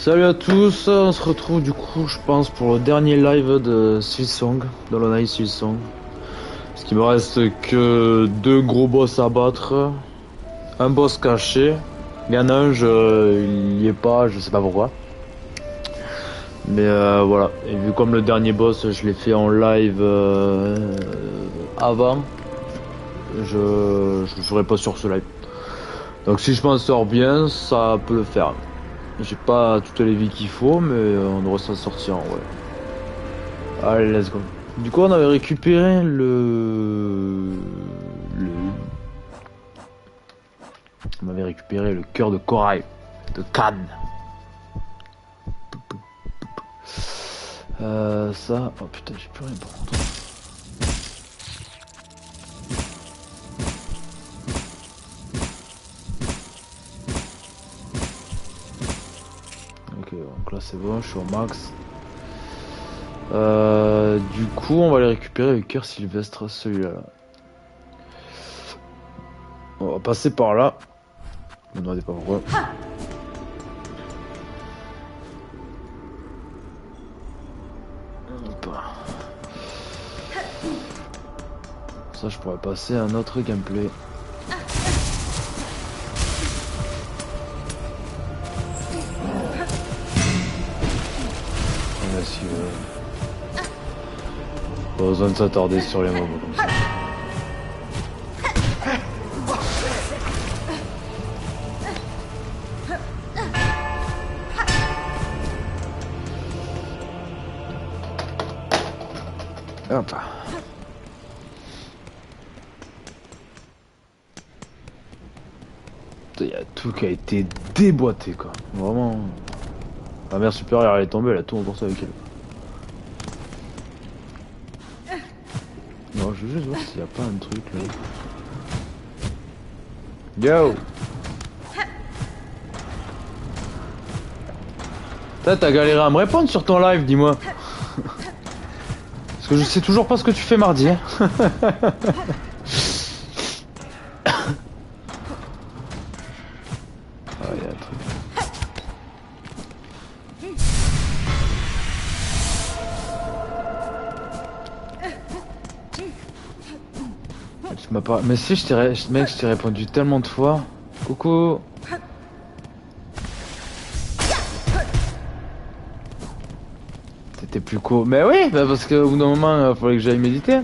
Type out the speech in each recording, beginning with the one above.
Salut à tous, on se retrouve du coup je pense pour le dernier live de Silksong, d'Hollow Knight Silksong. Parce qu'il me reste que deux gros boss à battre, un boss caché, il y en a un il y est pas, je sais pas pourquoi. Mais voilà, et vu comme le dernier boss je l'ai fait en live avant, je le ferai pas sur ce live. Donc si je m'en sors bien, ça peut le faire. J'ai pas toutes les vies qu'il faut, mais on devrait s'en sortir en vrai. Allez, let's go. Du coup, on avait récupéré on avait récupéré le cœur de corail de Cannes. Ça. Oh putain, j'ai plus rien par contre. Ok, donc là c'est bon, je suis au max. Du coup, on va aller récupérer le cœur sylvestre, celui-là. On va passer par là. Ne me demandez pas pourquoi. Ça, je pourrais passer à un autre gameplay. Pas besoin de s'attarder sur les mots comme ça. Hop. Il y a tout qui a été déboîté quoi. Vraiment. La mère supérieure elle est tombée, elle a tout emporté avec elle. Non, je veux juste voir s'il n'y a pas un truc là. Yo! T'as galéré à me répondre sur ton live, dis-moi. Parce que je sais toujours pas ce que tu fais mardi. Hein. Ah, y a un truc. Tu m'as pas... Mais si, mec, je t'ai répondu tellement de fois. Coucou. T'étais plus court. Mais oui, bah parce qu'au bout d'un moment, il fallait que j'aille méditer.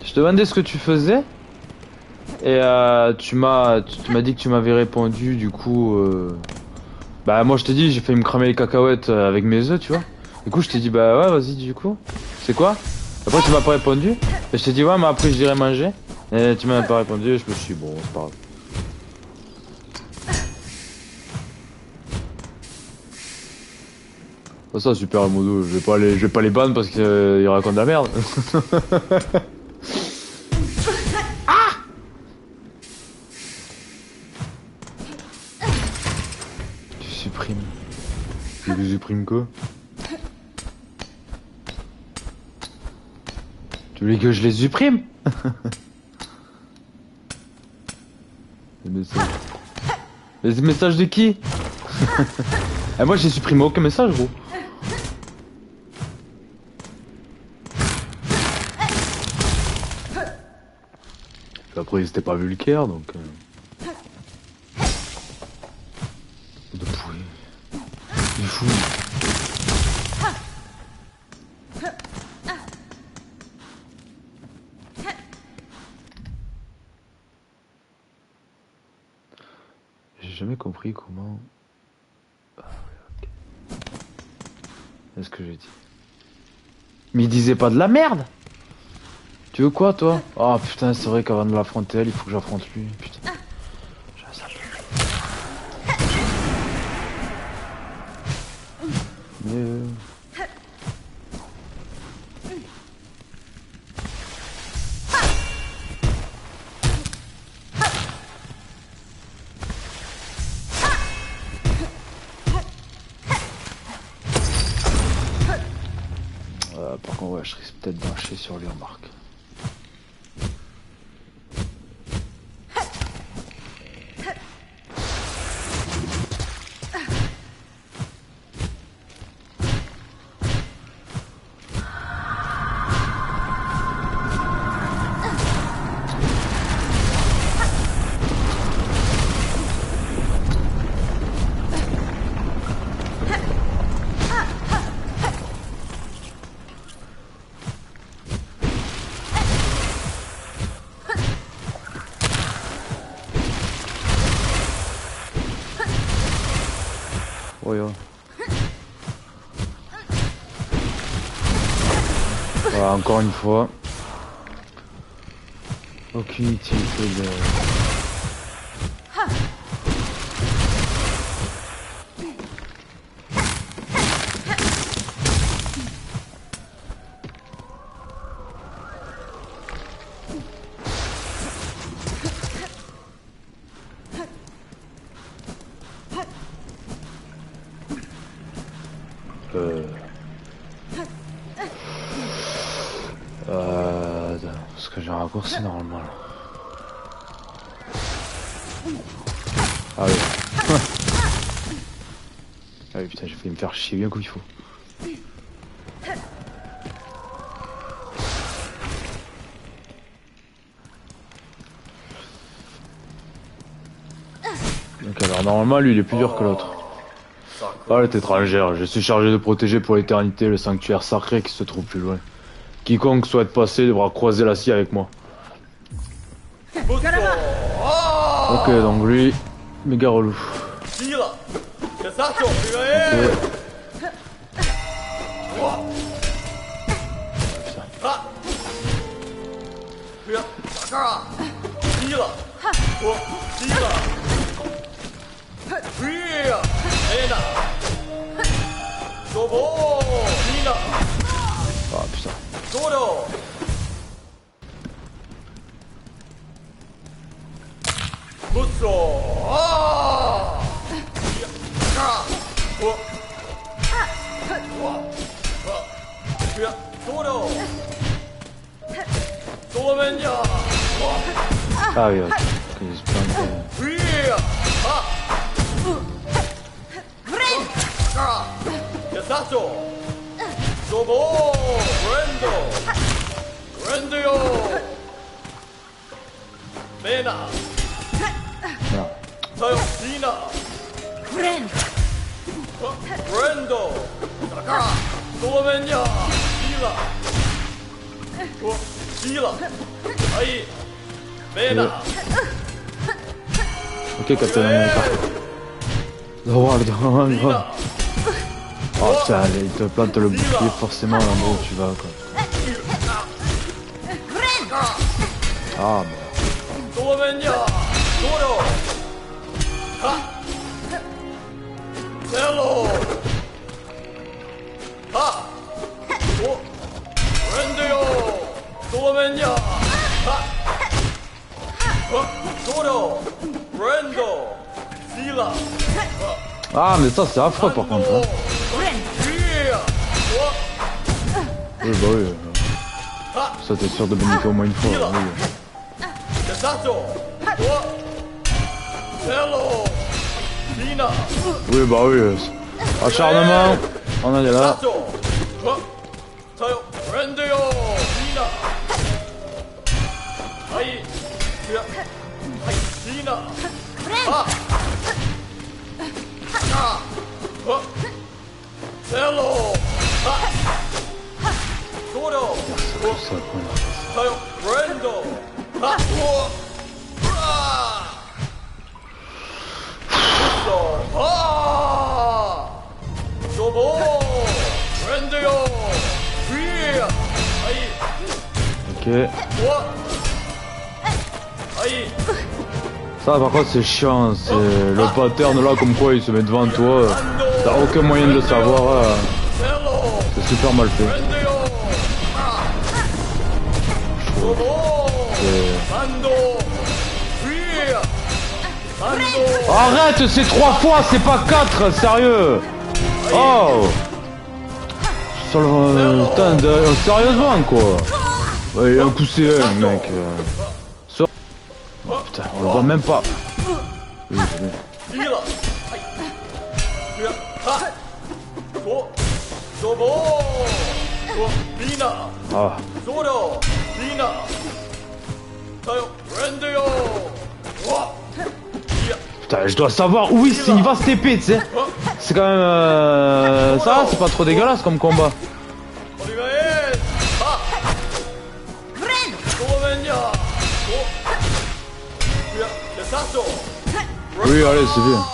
Je te demandais ce que tu faisais. Et tu m'as dit que tu m'avais répondu, du coup... Bah moi je t'ai dit, j'ai failli me cramer les cacahuètes avec mes œufs, tu vois. Du coup je t'ai dit, bah ouais, vas-y, du coup. C'est quoi? Après tu m'as pas répondu. Et je t'ai dit, ouais, mais après j'irai manger. Et tu m'as pas répondu, je me suis dit, bon, c'est pas grave. Ça, super modo, je vais pas les ban parce qu'ils racontent de la merde. Ah! Tu supprimes. Tu supprimes quoi? Tu voulais que je les supprime? Les messages. Les messages de qui? Ah, moi j'ai supprimé aucun message, gros. Après c'était pas vulgaire donc... De pourri. Il est fou. J'ai jamais compris comment... Ah, ouais, ok. Qu'est-ce que j'ai dit? Mais il disait pas de la merde! Tu veux quoi, toi? Oh putain, c'est vrai qu'avant de l'affronter elle, il faut que j'affronte lui. Putain. Mais... par contre, ouais, je risque peut-être d'enchaîner sur lui en marque. incroyable. Voilà, encore une fois. Aucune utilité de... Parce que j'ai un raccourci normalement là. Ah oui. Ah oui putain, j'ai failli me faire chier bien comme il faut. Donc alors normalement lui il est plus dur que l'autre. Ah elle est étrangère, je suis chargé de protéger pour l'éternité le sanctuaire sacré qui se trouve plus loin. Quiconque souhaite passer devra croiser la scie avec moi. Ok, donc lui, méga relou. Ah putain. Ah oui, ok. Il se plante. Ok, Captain America. Oh putain, il te plante le bouclier forcément à l'endroit où tu vas quoi. Ah merde. Ah mais ça c'est affreux par contre hein. Oui bah oui. Ça t'es sûr de bénéficier au moins une fois. Oui bah oui. Acharnement. On en est là. Ok. Ça par contre c'est chiant, c'est le pattern là comme quoi il se met devant toi, t'as aucun moyen de le savoir, c'est super mal fait. Arrête, c'est 3 fois, c'est pas 4, sérieux. Oh putain, sérieusement quoi. Ouais, un coup c'est un mec. Oh putain, on le voit même pas. Oui, ah. Putain, je dois savoir où il va se TP, tu sais. C'est quand même... ça, c'est pas trop dégueulasse comme combat. Oui, allez, c'est bien.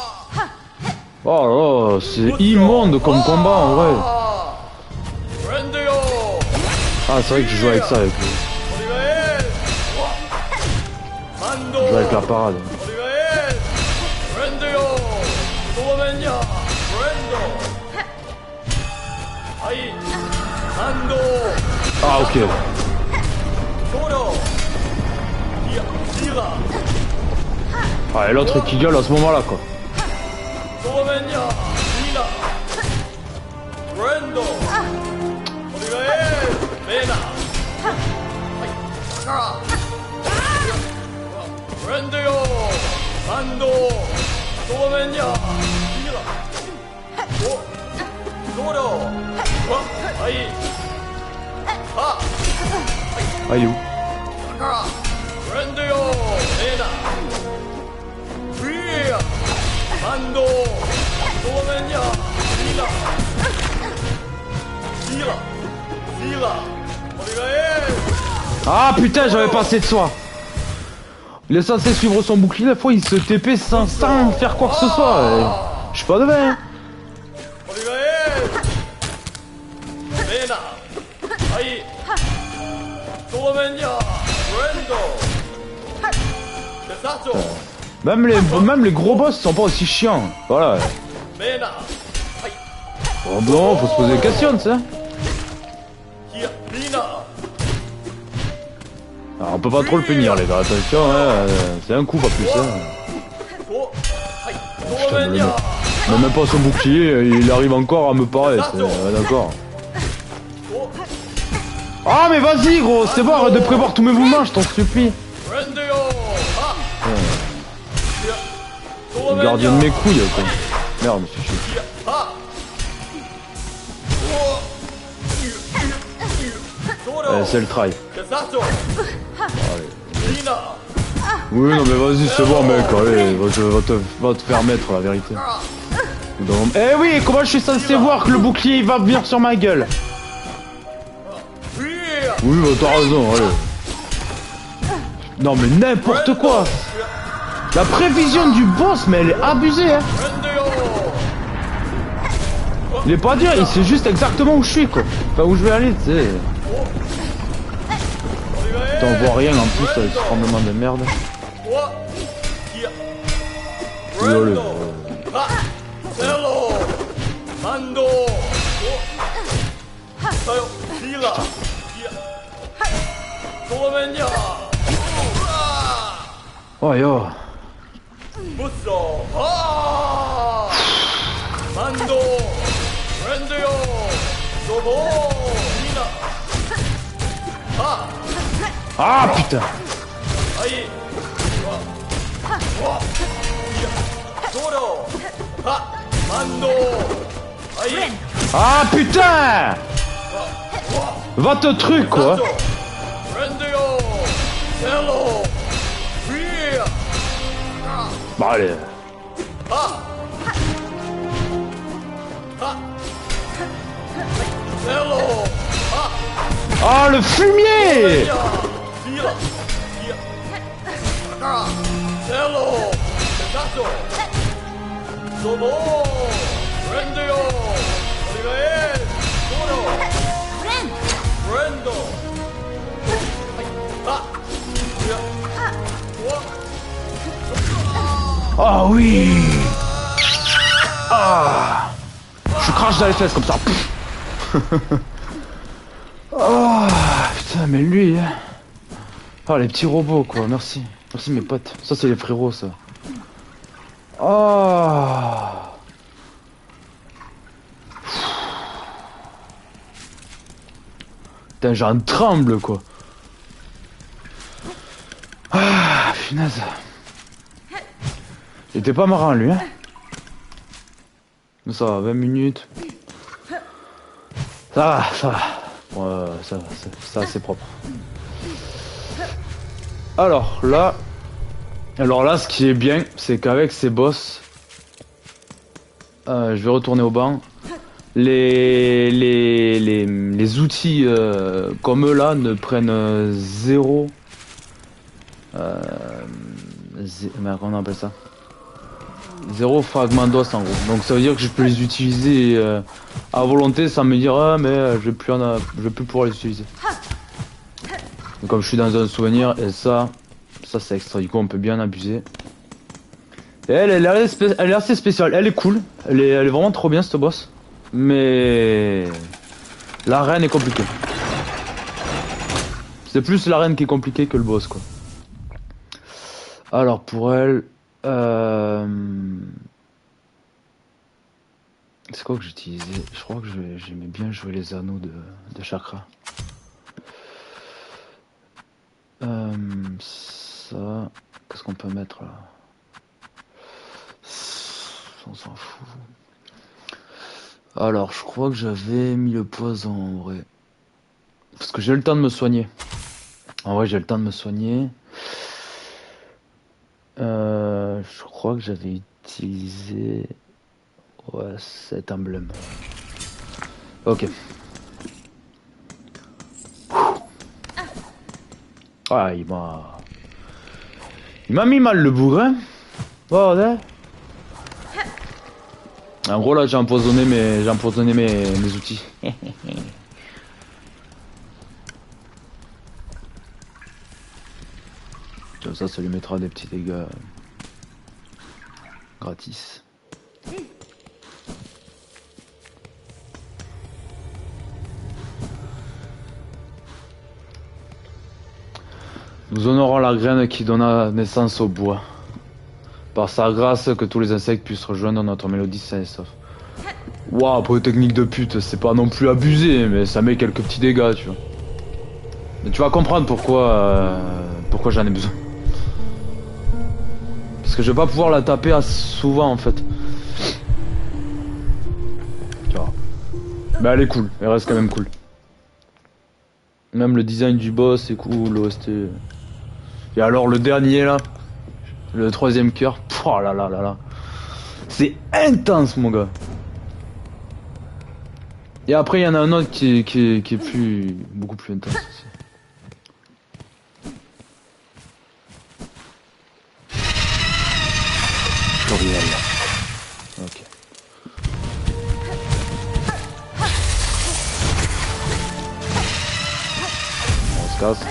Oh là, c'est immonde comme combat en vrai. Ah, c'est vrai que je joue avec ça avec lui. Je joue avec la parade. Ah, ok. Ah, et l'autre qui gueule à ce moment-là, quoi. Ah, il est où? Ah putain, j'avais pas assez de soin. Il est censé suivre son bouclier, la fois il se TP sans faire quoi que ce soit. Je suis pas devin. Même les gros boss sont pas aussi chiants. Voilà. Oh bon, faut se poser des questions, tu sais. Alors, on peut pas trop le punir, les gars. Attention, hein, c'est un coup, pas plus. Hein. Putain, même pas son bouclier, il arrive encore à me paraître. D'accord. Ah, mais vas-y, gros, c'est bon, arrête de prévoir tous mes mouvements, je t'en supplie. Le gardien de mes couilles, quoi. Merde, je suis chier. C'est le try. Oui, non, mais vas-y, c'est bon, mec. Allez, va te faire mettre la vérité. Eh oui, comment je suis censé voir que le bouclier il va venir sur ma gueule? Oui, bah t'as raison, allez. Non, mais n'importe quoi. La prévision du boss, mais elle est abusée, hein. Il est pas dur, il sait juste exactement où je suis, quoi. Enfin, où je vais aller, tu sais. T'en vois rien en plus avec ce tremblement de merde. Lol. Oh yo. Ah putain. Ah putain. Va te truc quoi. Bah allez. Ah le fumier. Ah oui. Ah. Je crache dans les fesses comme ça. Oh putain, mais lui. Oh les petits robots quoi, merci. Merci mes potes. Ça c'est les frérots ça. Oh. Putain, j'en tremble quoi. Ah, punaise. Il était pas marrant lui, hein. Ça va, 20 minutes. Ça va, ça va. Ça c'est propre. Alors là, ce qui est bien, c'est qu'avec ces boss, je vais retourner au banc. Les outils comme eux là ne prennent zéro. Comment on appelle ça? zéro fragment d'os en gros. Donc ça veut dire que je peux les utiliser à volonté sans me dire ah mais je vais plus pouvoir les utiliser. Donc, comme je suis dans un souvenir et ça c'est extra, du coup on peut bien en abuser. Et elle est assez spéciale, elle est cool, elle est vraiment trop bien cette boss. Mais l'arène est compliquée. C'est plus l'arène qui est compliquée que le boss quoi. Alors pour elle, c'est quoi que j'utilisais? Je crois que j'aimais bien jouer les anneaux de chakra. Ça, qu'est-ce qu'on peut mettre là? On s'en fout. Alors je crois que j'avais mis le poison en vrai. Parce que j'ai le temps de me soigner. En vrai j'ai le temps de me soigner. Je crois que j'avais utilisé cet emblème. Ok. Ah il m'a mis mal le bourrin. Bordel. En gros là j'ai empoisonné mes outils. Comme ça lui mettra des petits dégâts gratis. Nous honorons la graine qui donna naissance au bois. Par sa grâce, que tous les insectes puissent rejoindre notre mélodie saine et sauf. Waouh, pour une technique de pute, c'est pas non plus abusé, mais ça met quelques petits dégâts, tu vois. Mais tu vas comprendre pourquoi j'en ai besoin. Parce que je vais pas pouvoir la taper assez souvent en fait. Tu vois. Mais elle est cool, elle reste quand même cool. Même le design du boss est cool, l'OST. Et alors le dernier là, le troisième cœur, oh là là là là. C'est intense mon gars. Et après il y en a un autre qui est beaucoup plus intense aussi. Floriel. Ok. On se casse.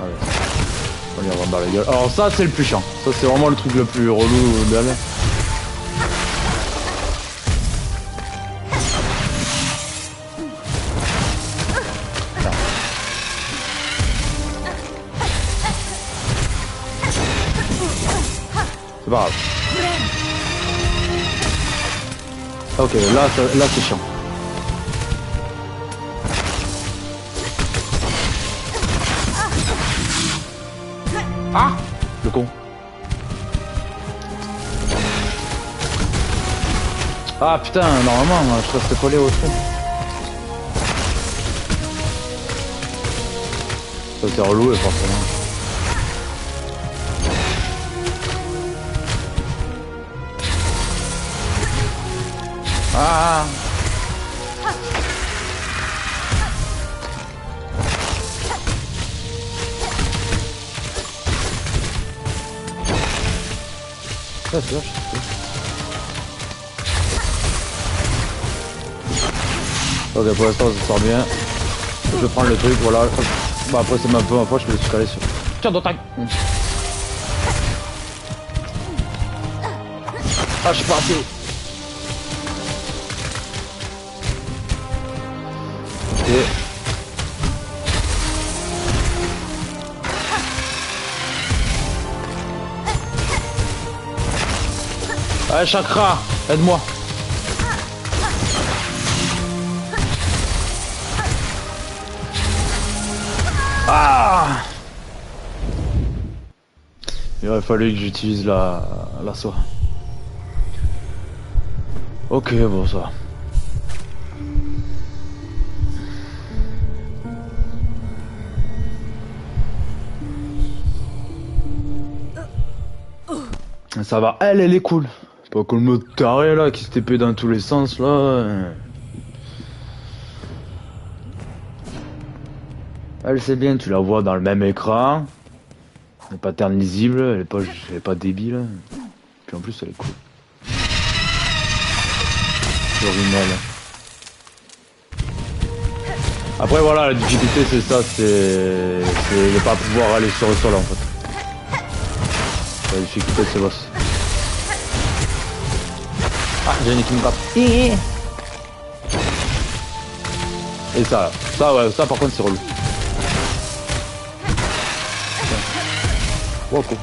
Allez. On lui envoie dans la gueule. Alors ça c'est le plus chiant. Ça c'est vraiment le truc le plus relou d'elle. C'est pas grave. Ok, là c'est chiant. Ah, le con. Ah putain, normalement, je reste collé au truc. Ça c'est relou, forcément. Ah. Ça c'est vache. Ok, pour l'instant ça sort bien. Je prends le truc, voilà. Bah après c'est un peu ma fois, je peux le caler sur. Tiens, dans ta. Ah, je suis parti. Ok. Allez, chakra, aide-moi. Ah! Il aurait fallu que j'utilise la soie. Ok, bon ça va. Ça va, elle est cool. Pas comme le taré là qui se TP dans tous les sens là. Elle c'est bien, tu la vois dans le même écran. Elle est pattern lisible, elle est pas débile. Puis en plus elle est cool. Florinelle. Après voilà, la difficulté c'est ça, c'est de pas pouvoir aller sur le sol en fait. La difficulté de ce boss. Ah, Jenny qui me gratte. Et ça ouais, ça par contre c'est relou. Wow, cool.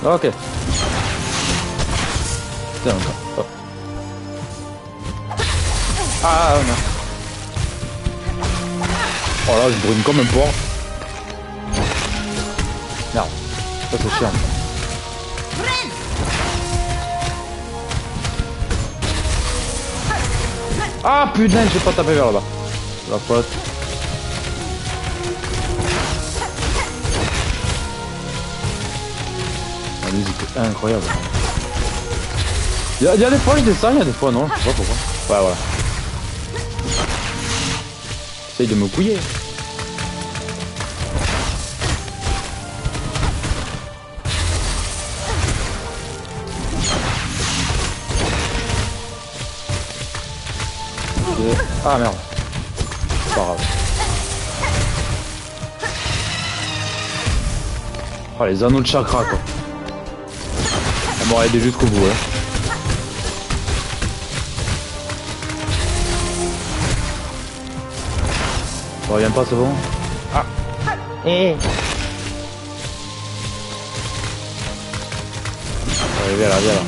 Ok. Putain, encore. Oh. Ah non. Oh là, je brûle comme un porc. Merde. Ça c'est chiant. Ah putain, j'ai pas tapé vers là-bas. La faute. La musique est incroyable. Il y a des fois je descends, il y a des fois non, je sais pas pourquoi. Ouais voilà. J'essaye de me couiller. Ah merde. C'est pas grave. Oh les anneaux de chakra quoi. On m'aurait aidé jusqu'au bout hein. Ça revient pas, c'est bon. Ah. Allez, viens là, viens là.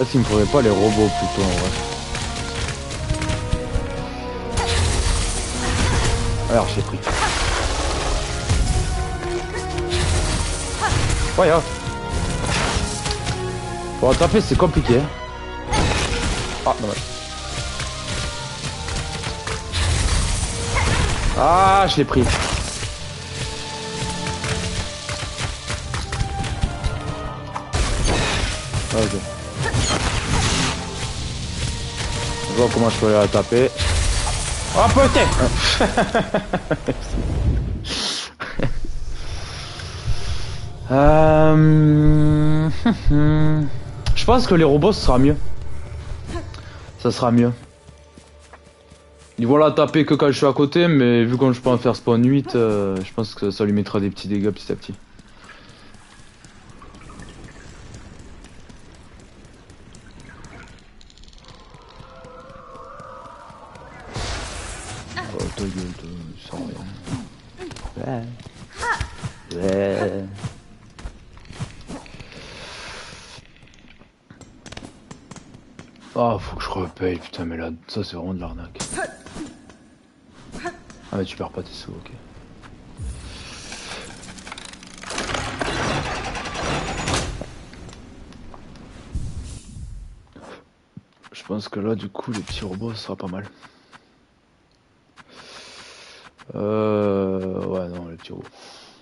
Est-ce qu'il me faudrait pas les robots plutôt en vrai. Alors j'ai pris. Ouais, hein. Pour attraper c'est compliqué. Ah dommage. Ah je l'ai pris. Ok. Je vois comment je peux aller la taper. Oh putain. Je pense que les robots ce sera mieux. Ça sera mieux. Ils vont la taper que quand je suis à côté, mais vu qu'on je peux en faire spawn 8, je pense que ça lui mettra des petits dégâts petit à petit. Oh ta gueule, ça sert à rien. Ouais. Ouais. Oh, faut que je repaye, putain, mais là, ça c'est vraiment de l'arnaque. Ah, mais tu perds pas tes sous, ok. Je pense que là, du coup, les petits robots, ça sera pas mal. Ouais, non, les petits robots,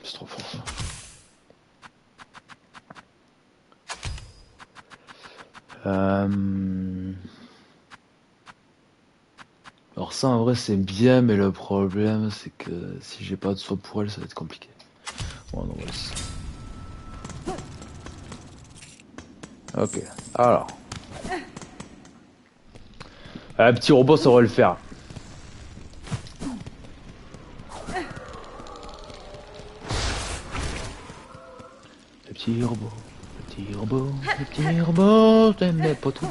c'est trop fort ça. Alors ça en vrai c'est bien mais le problème c'est que si j'ai pas de soin pour elle ça va être compliqué. Bon on va laisser. Ok, alors. Un petit robot ça aurait le faire. Le petit robot, le petit robot, le petit robot, j'aime mes potos.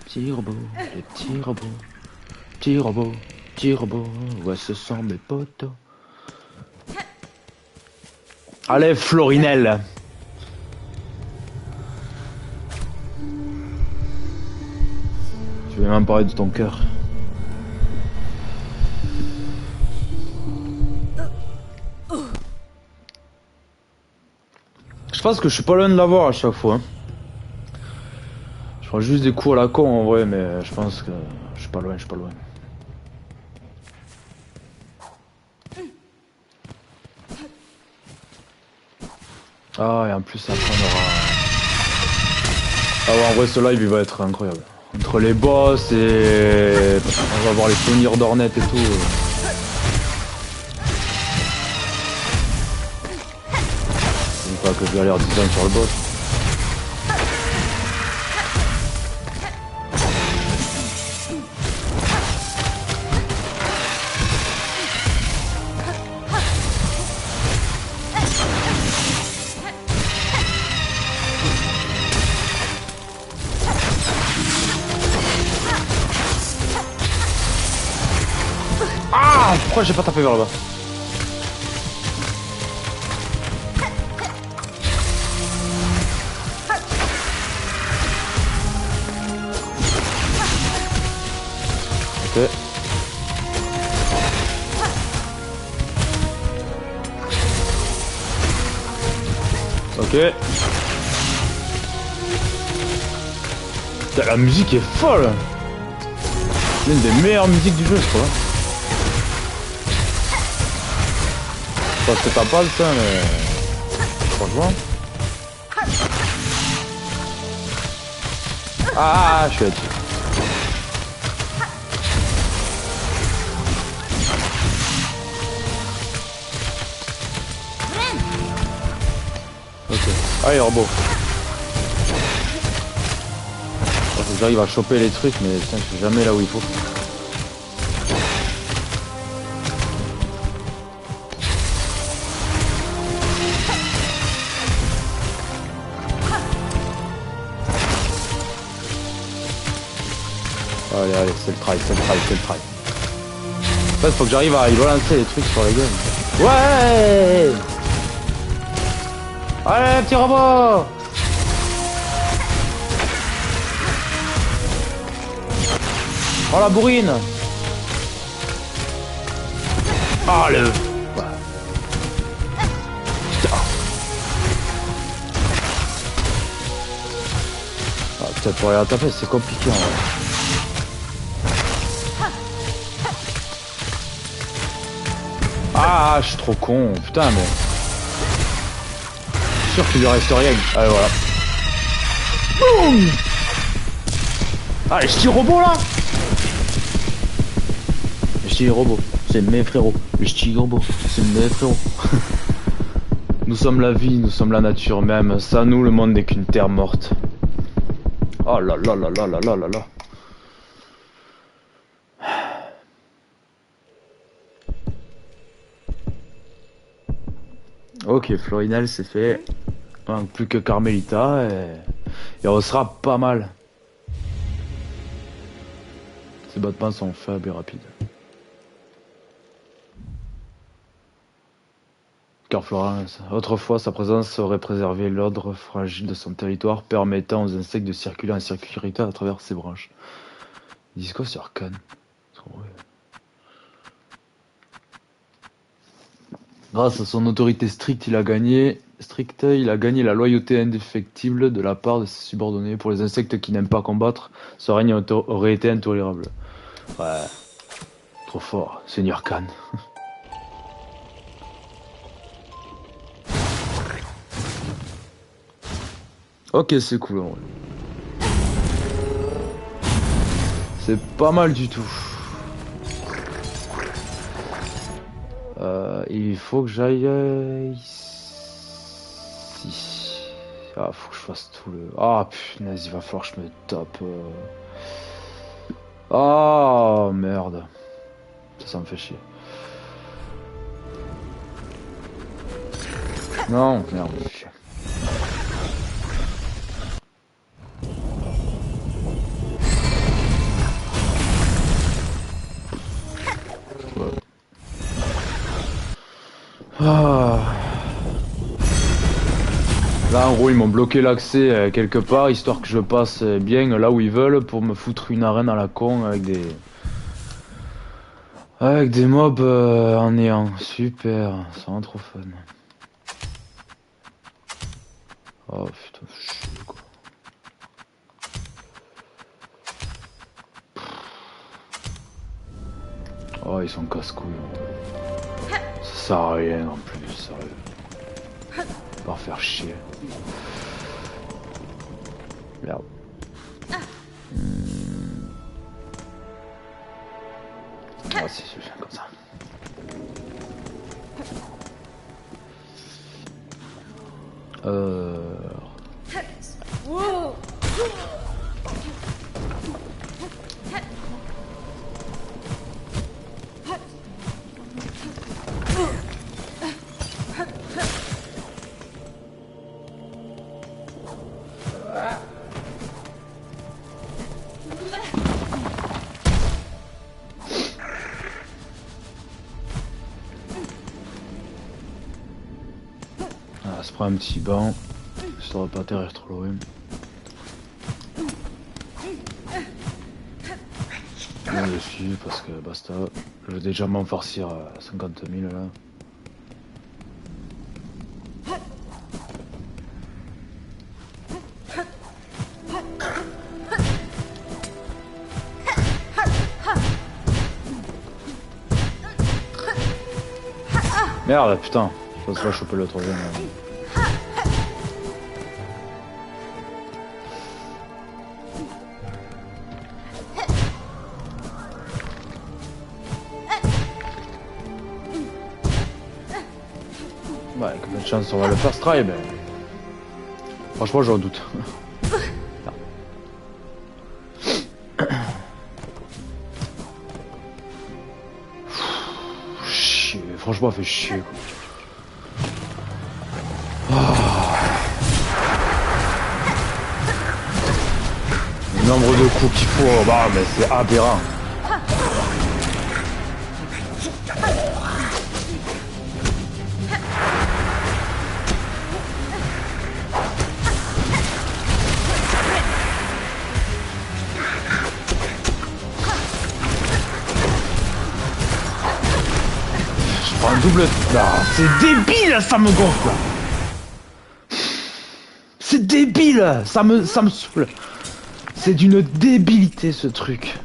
Petit robot, le petit robot. Petit robot, petit robot, ouais ce sont mes potos. Allez Florinelle. Je vais même parler de ton cœur. Je pense que je suis pas loin de l'avoir à chaque fois. Je prends juste des coups à la con en vrai, mais je pense que je suis pas loin, je suis pas loin. Ah, et en plus, après, on aura... Ah ouais, en vrai, ce live, il va être incroyable. Entre les boss et... On va voir les souvenirs d'Ornette et tout. C'est pas que je galère 10 ans sur le boss. Ah, pourquoi j'ai pas tapé vers là-bas? Ok. Ok. Putain, la musique est folle. C'est l'une des meilleures musiques du jeu, je crois. Parce que t'as pas le temps, mais... Franchement... Ah, je suis là-dessus. Ok. Allez, robot. Faut que j'arrive à choper les trucs, mais putain, je suis jamais là où il faut. Allez, allez, c'est le try, c'est le try, c'est le try. En fait, faut que j'arrive à y balancer les trucs sur les guns. Ouais! Allez, petit robot! Oh la bourrine! Ah le... Ouais. Putain. Ah putain, pour aller la taper, c'est compliqué en vrai. Ah, je suis trop con, putain, mais... Je suis sûr qu'il lui reste rien. Allez, voilà. Boum! Allez, je tire robot, là! Je tire robot, c'est mes frérots. Je tire robot, c'est mes frérots. Nous sommes la vie, nous sommes la nature même. Sans nous, le monde n'est qu'une terre morte. Oh là là là là là là là là. Ok, Florinel c'est fait. Donc, plus que Carmelita et on sera pas mal. Ces battements sont faibles et rapides. Car Florence, autrefois sa présence aurait préservé l'ordre fragile de son territoire, permettant aux insectes de circuler en sécurité à travers ses branches. Disco sur Arcane. Grâce à son autorité stricte, il a gagné la loyauté indéfectible de la part de ses subordonnés. Pour les insectes qui n'aiment pas combattre, ce règne aurait été intolérable. Ouais, trop fort, Seigneur Khan. Ok, c'est cool en vrai. C'est pas mal du tout. Il faut que j'aille ici. Ah, faut que je fasse tout le... Ah, punaise, il va falloir que je me tape... Ah, merde. Ça me fait chier. Non, merde, me fait chier. Ah. Là, en gros, ils m'ont bloqué l'accès quelque part, histoire que je passe bien là où ils veulent pour me foutre une arène à la con avec des... Avec des mobs en néant. Super, c'est vraiment trop fun. Oh putain, chier quoi. Oh, ils sont casse-couilles. Ça sert à rien en plus, sérieux. Pas faire chier. Merde. Ah si, je vais faire comme ça. Whoa. Ah, se prend un petit banc. Ça va pas atterrir trop loin. Là, je suis parce que basta. Je vais déjà m'en farcir à 50 000 là. Merde, putain. Je pense pas choper le troisième. Ouais, avec peu de chance, on va le first try, mais... Franchement, j'en doute. Chier, franchement, ça fait chier, quoi. Le nombre de coups qu'il faut, bah, mais c'est aberrant. Je prends un double... Ah, c'est débile, ça me gonfle. C'est débile, ça me saoule. C'est d'une débilité ce truc.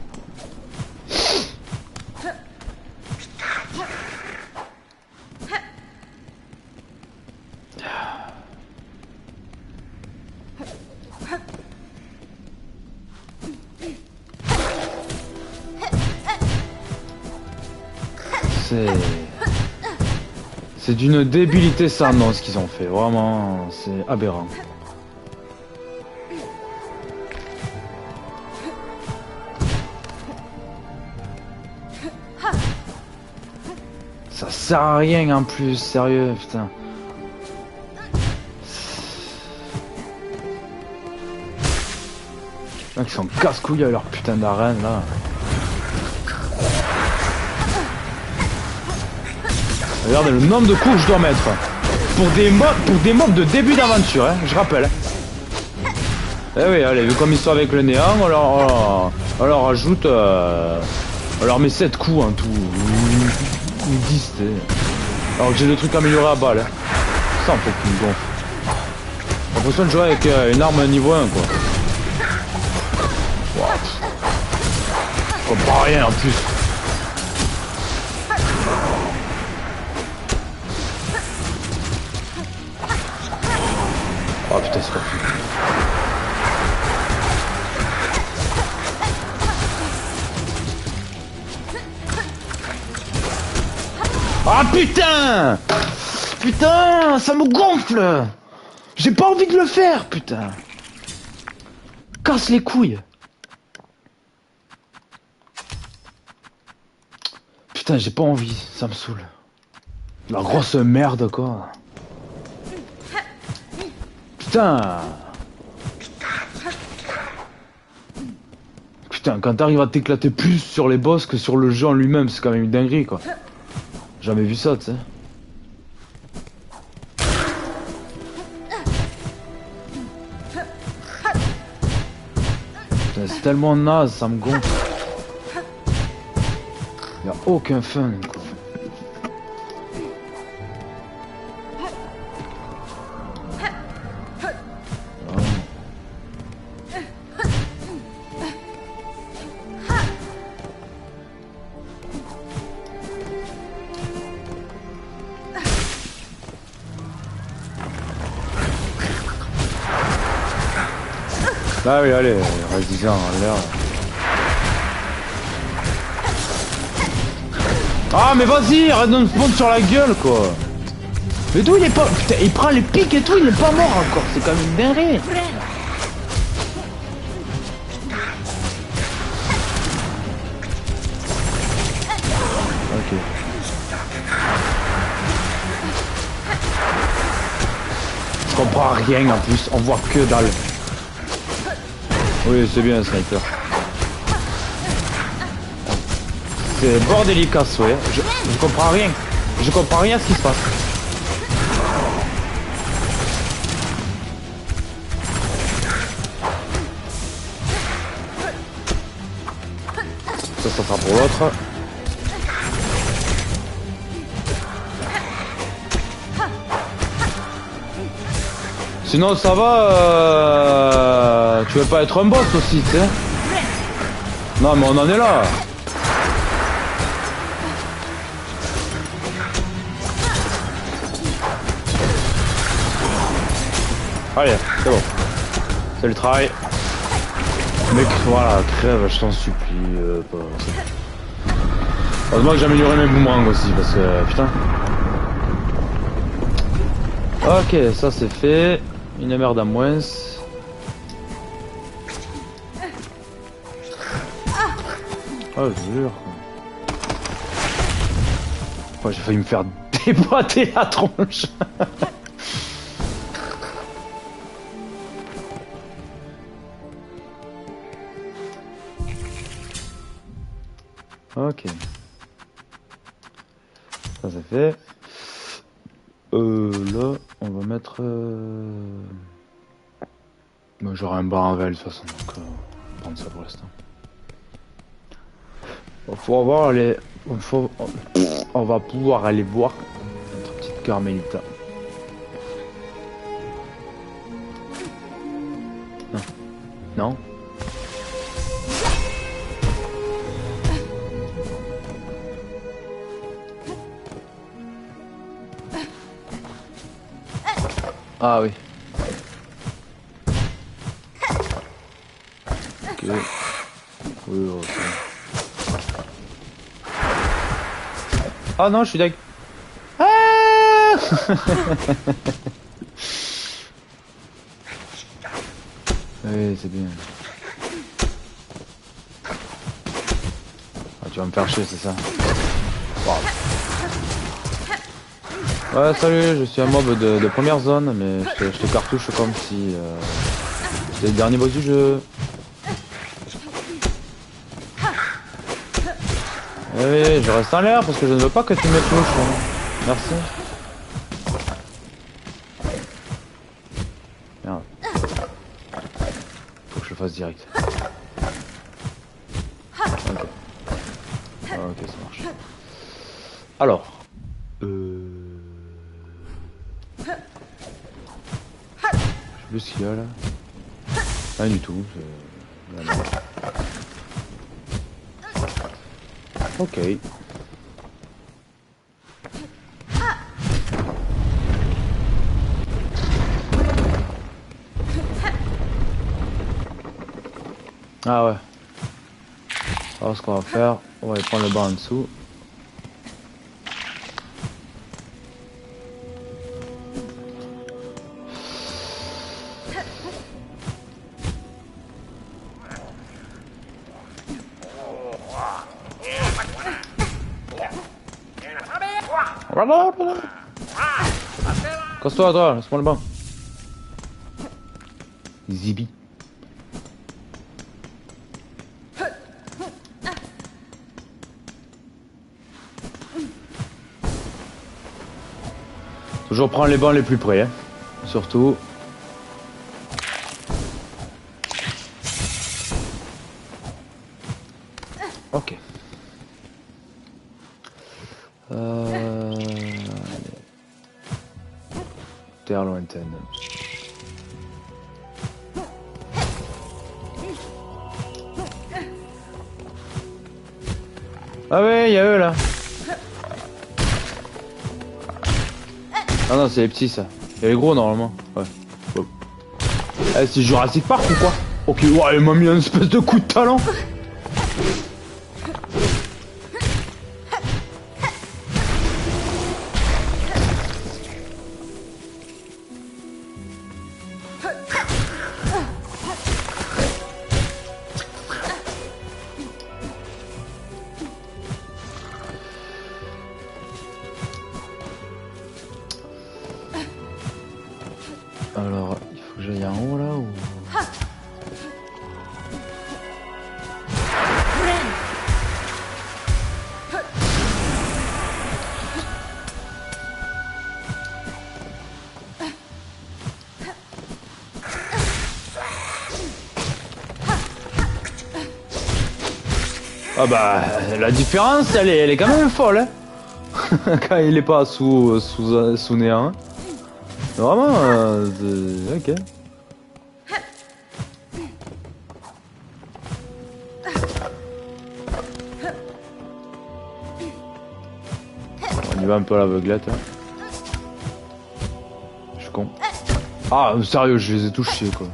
C'est d'une débilité sans nom ce qu'ils ont fait. Vraiment, c'est aberrant. Ça sert à rien en plus, sérieux, putain. Ils sont casse-couilles à leur putain d'arène là. Regardez le nombre de coups que je dois mettre. Pour des mobs de début d'aventure, hein, je rappelle. Eh oui, allez, vu comme ils sont avec le néant, on leur rajoute... on leur met 7 coups en tout. Ou 10, t'sais. Alors que j'ai le truc amélioré à balle. Hein. Ça, en fait, qui me gonfle. J'ai l'impression de jouer avec une arme niveau 1, quoi. Wow. Je comprends rien, en plus. Oh putain, c'est pas plus. Ah putain! Putain, ça me gonfle! J'ai pas envie de le faire, putain! Casse les couilles! Putain, j'ai pas envie, ça me saoule. La grosse merde, quoi. Putain! Putain, quand t'arrives à t'éclater plus sur les boss que sur le jeu en lui-même, c'est quand même une dinguerie, quoi. Jamais vu ça, tu sais. C'est tellement naze, ça me gonfle. Y'a aucun fun, quoi. Bah oui, allez, résistant en l'air. Ah mais vas-y, arrête de me prendre sur la gueule quoi. Mais d'où il est pas... Putain, il prend les pics et tout, il est pas mort encore, c'est quand même une dinguerie. Ok. Je comprends rien en plus, on voit que dalle. Oui, c'est bien un sniper. C'est bordélique à souhait. Je comprends rien. Je comprends rien à ce qui se passe. Ça sera pour l'autre. Sinon ça va, tu veux pas être un boss aussi, tu sais. Non mais on en est là. Allez, c'est bon. C'est le travail. Mec, voilà, crève, je t'en supplie. Heureusement que j'ai amélioré mes boomerangs aussi, parce que putain. Ok, ça c'est fait. Une merde à moins. Oh, je vous jure. Oh, j'ai failli me faire déboîter la tronche. Ok. Ça c'est fait. Là, on va mettre... Moi j'aurai un bar en vel de toute façon, donc on va prendre ça pour l'instant. Faut avoir les... On va pouvoir aller voir notre petite Carmelita. Non. Non. Ah oui. Ok. Oui, ok. Ah non, je suis d'accord. Ah oui, c'est bien. Ah, tu vas me faire chier, c'est ça. Wow. Ouais, salut, je suis un mob de première zone, mais je te cartouche comme si c'était le dernier boss du jeu. Eh oui, je reste en l'air parce que je ne veux pas que tu me touches. Hein. Merci. Merde. Faut que je le fasse direct. Ok. Ok, ça marche. Alors. Je sais plus ce qu'il y a là. Rien du tout. Ok. Ah ouais. Alors ce qu'on va faire, on va aller prendre le bas en dessous. Casse-toi, toi, laisse-moi le banc. Zibi. Toujours prendre les bancs les plus près, hein. Surtout. Ok. Terre lointaine. Ah ouais, il y a eux là. Ah non, c'est les petits ça. Il y a les gros normalement. Ouais. Oh. Eh, c'est Jurassic Park ou quoi? Ok, ouais, il m'a mis un espèce de coup de talent. Alors, il faut que j'aille en haut là ou... Ah bah, la différence, elle est quand même folle, hein. Quand il est pas sous néant. Vraiment, ok. On y va un peu à l'aveuglette. Hein. Je suis con. Ah, sérieux, je les ai tous chiés, quoi.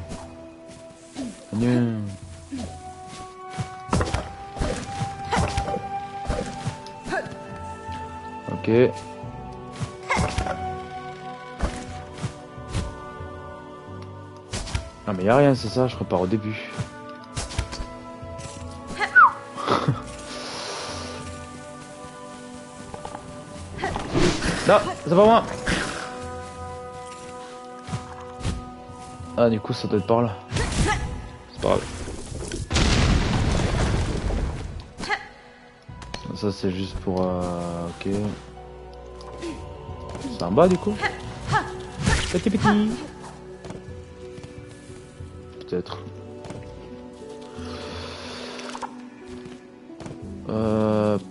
Ok. Ah mais y'a rien, c'est ça, je repars au début. Non, c'est pas moi. Ah du coup ça doit être par là. C'est pas grave. Ça c'est juste pour... ok. C'est en bas du coup. Petit petit. Peut-être.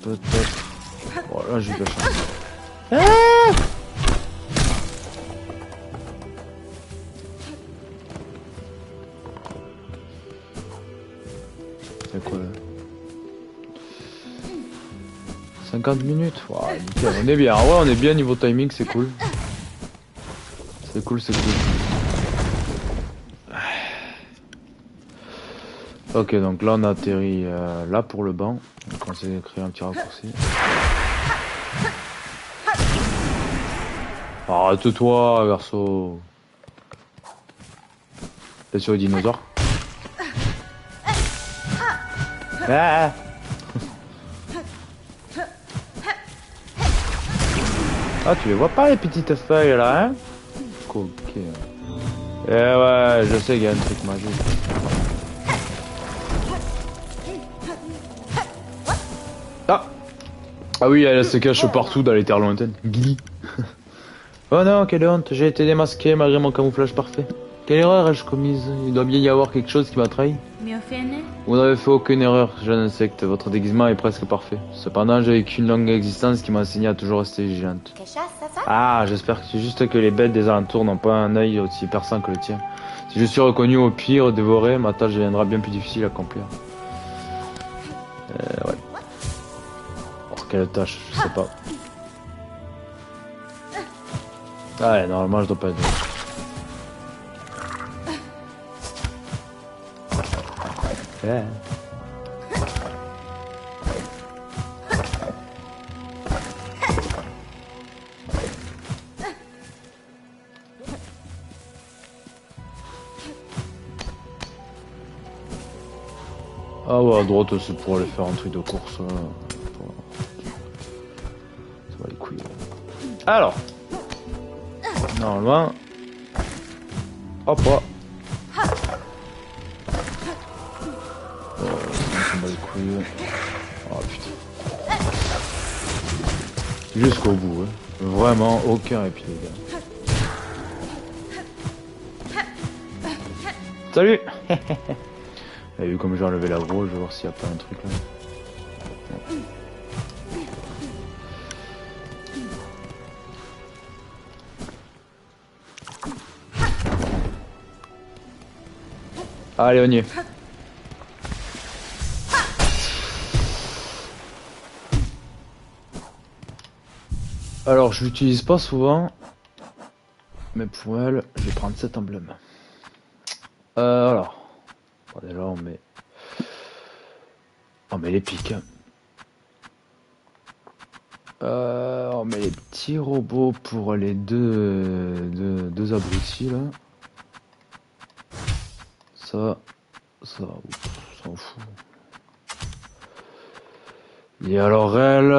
Peut-être. Oh là j'ai eu de la chance. C'est quoi là 50 minutes, wow, nickel, on est bien. Ouais, on est bien niveau timing, c'est cool. C'est cool, c'est cool. Ok, donc là on a atterri là pour le banc. Donc on s'est créé un petit raccourci. Arrête-toi, verso. T'es sur les dinosaures. Ah. Ah, tu les vois pas les petites feuilles là, hein? Ok. Eh ouais, je sais qu'il y a un truc magique. Ah! Ah oui, elle se cache partout dans les terres lointaines. Gilly. Oh non, quelle honte, j'ai été démasqué malgré mon camouflage parfait. Quelle erreur ai-je commise? Il doit bien y avoir quelque chose qui m'a trahi. Vous n'avez fait aucune erreur, jeune insecte. Votre déguisement est presque parfait. Cependant, j'ai vécu une longue existence qui m'a enseigné à toujours rester vigilante. Ah, j'espère que c'est juste que les bêtes des alentours n'ont pas un œil aussi perçant que le tien. Si je suis reconnu au pire, dévoré, ma tâche deviendra bien plus difficile à accomplir. Ouais. Oh, quelle tâche, je sais pas. Ah ouais, normalement je dois pas être... Yeah. Ah ouais, à droite c'est pour aller faire un truc de course. Ça va les couilles. Alors. Normalement. Hop là. Ça va les couilles. Oh putain. Jusqu'au bout, hein. Vraiment aucun répit les gars. Salut. T'as vu comme j'ai enlevé la grosse, je vais voir s'il n'y a pas un truc là. Allez, on y est. Alors, je l'utilise pas souvent, mais pour elle, je vais prendre cet emblème. Alors. Bon, et là on met les pics. On met les petits robots pour les deux abrutis là. Ça, on s'en fout. Et alors elle,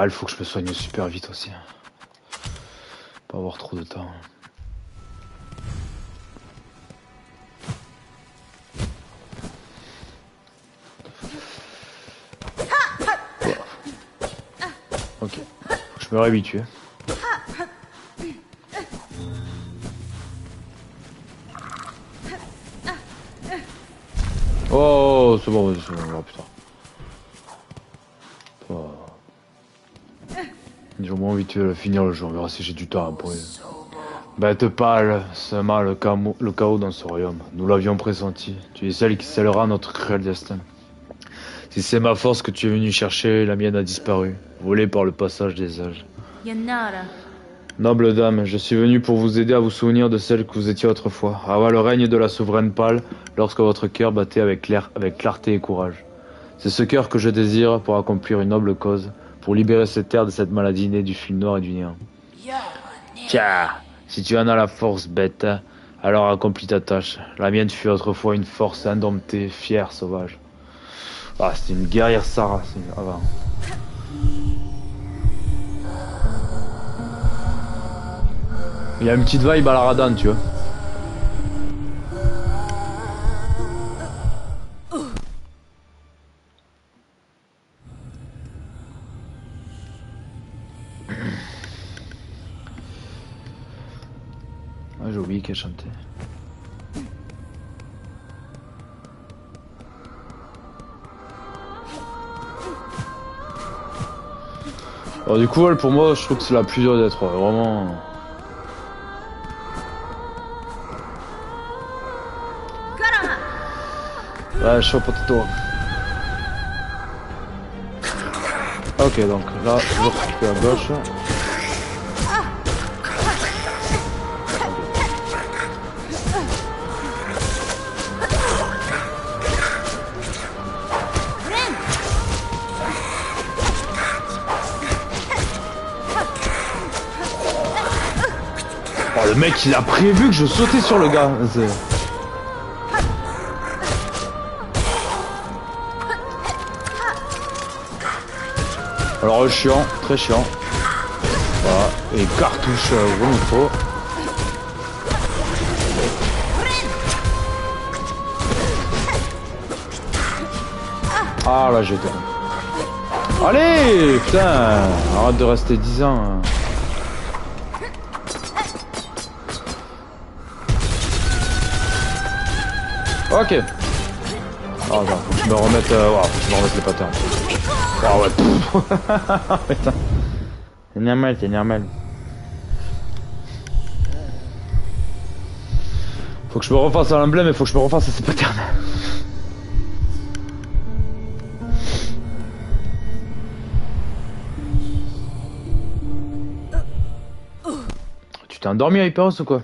il faut que je me soigne super vite aussi. Pas avoir trop de temps. Ok, faut que je me réhabitue. Oh, c'est bon, c'est bon, oh, putain. Oh. J'ai au moins envie de finir le jeu, on verra si j'ai du temps après. Bête pâle, sema le chaos dans ce royaume. Nous l'avions pressenti. Tu es celle qui scellera notre cruel destin. Si c'est ma force que tu es venu chercher, la mienne a disparu, volée par le passage des âges. Yanara. Noble dame, je suis venu pour vous aider à vous souvenir de celle que vous étiez autrefois, avant le règne de la souveraine pâle, lorsque votre cœur battait avec clarté et courage. C'est ce cœur que je désire pour accomplir une noble cause, pour libérer cette terre de cette maladie née du fil noir et du néant. Tiens, si tu en as la force, bête, alors accomplis ta tâche. La mienne fut autrefois une force indomptée, fière, sauvage. Ah, c'est une guerrière Sarah, c'est... Ah bah. Il y a une petite vibe à la Radan, tu vois. Ah, j'ai oublié qu'elle chantait. Alors du coup, elle, pour moi, je trouve que c'est la plus dure d'être vraiment... Ouais, chaud potato. Ok, donc là, je vais récupérer à gauche. Oh, le mec, il a prévu que je sautais sur le gars. Alors chiant, très chiant. Voilà, et cartouche vraiment trop. Ah là j'ai été. Allez, putain, arrête de rester 10 ans. Hein. Ok. Oh non, faut que je me remette, faut que je me remette les patterns. Ah ouais. Putain. C'est normal, c'est normal. Faut que je me refasse à l'emblème et faut que je me refasse à ces patterns. Tu t'es endormi à Hyperos ou quoi?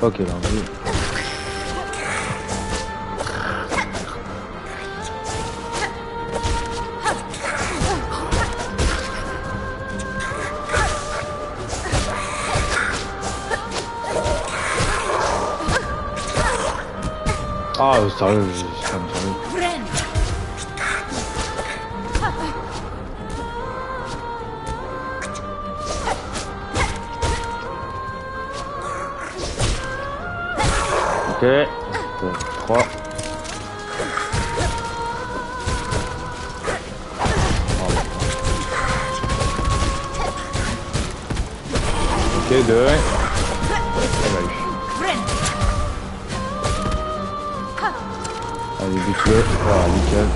Ok, là, vas-y. Ah, sérieux, ça me sérieux. Ok, 3. Ok, 2. On a eu. Allez, bute-le. Voilà, nickel.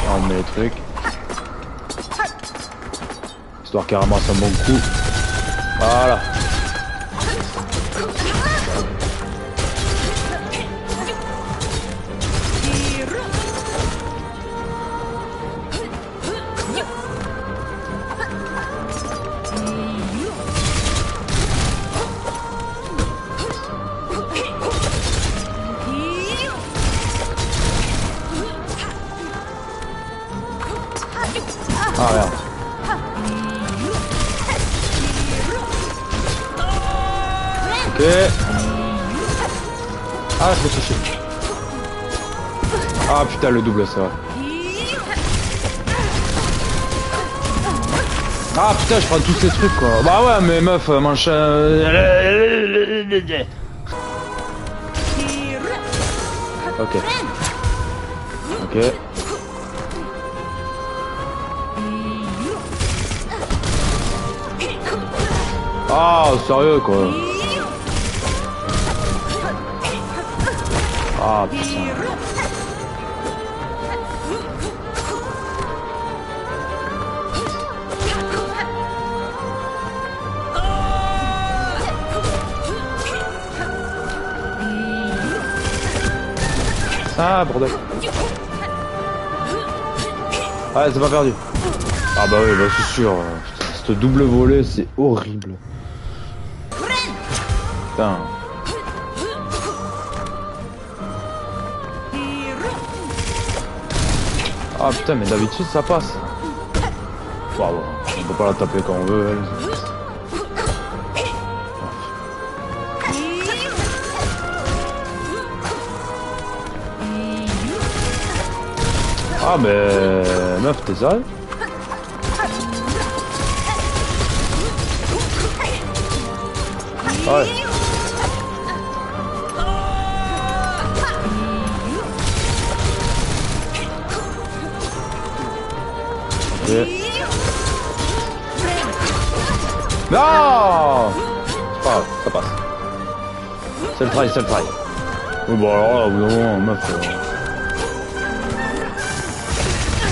On met les trucs. Histoire qu'il ramasse un bon coup. Voilà. Ah merde. Ok. Ah, je me suis touché. Ah putain, le double, c'est vrai. Ah putain, je prends tous ces trucs quoi. Bah ouais, mais meuf, manche. Ok. Ok. Ah, sérieux quoi. Ah putain. Ah bordel. Ouais, c'est pas perdu. Ah bah oui, bah c'est sûr. Putain, cette double volée, c'est horrible. Putain. Ah putain, mais d'habitude ça passe. Waouh, on peut pas la taper quand on veut. Elle. Ah mais meuf, t'es sérieux? Ah ouais. Ok. Non! C'est pas grave, ça passe. C'est le try, c'est le try. Oui bon alors là, au bout d'un moment, meuf.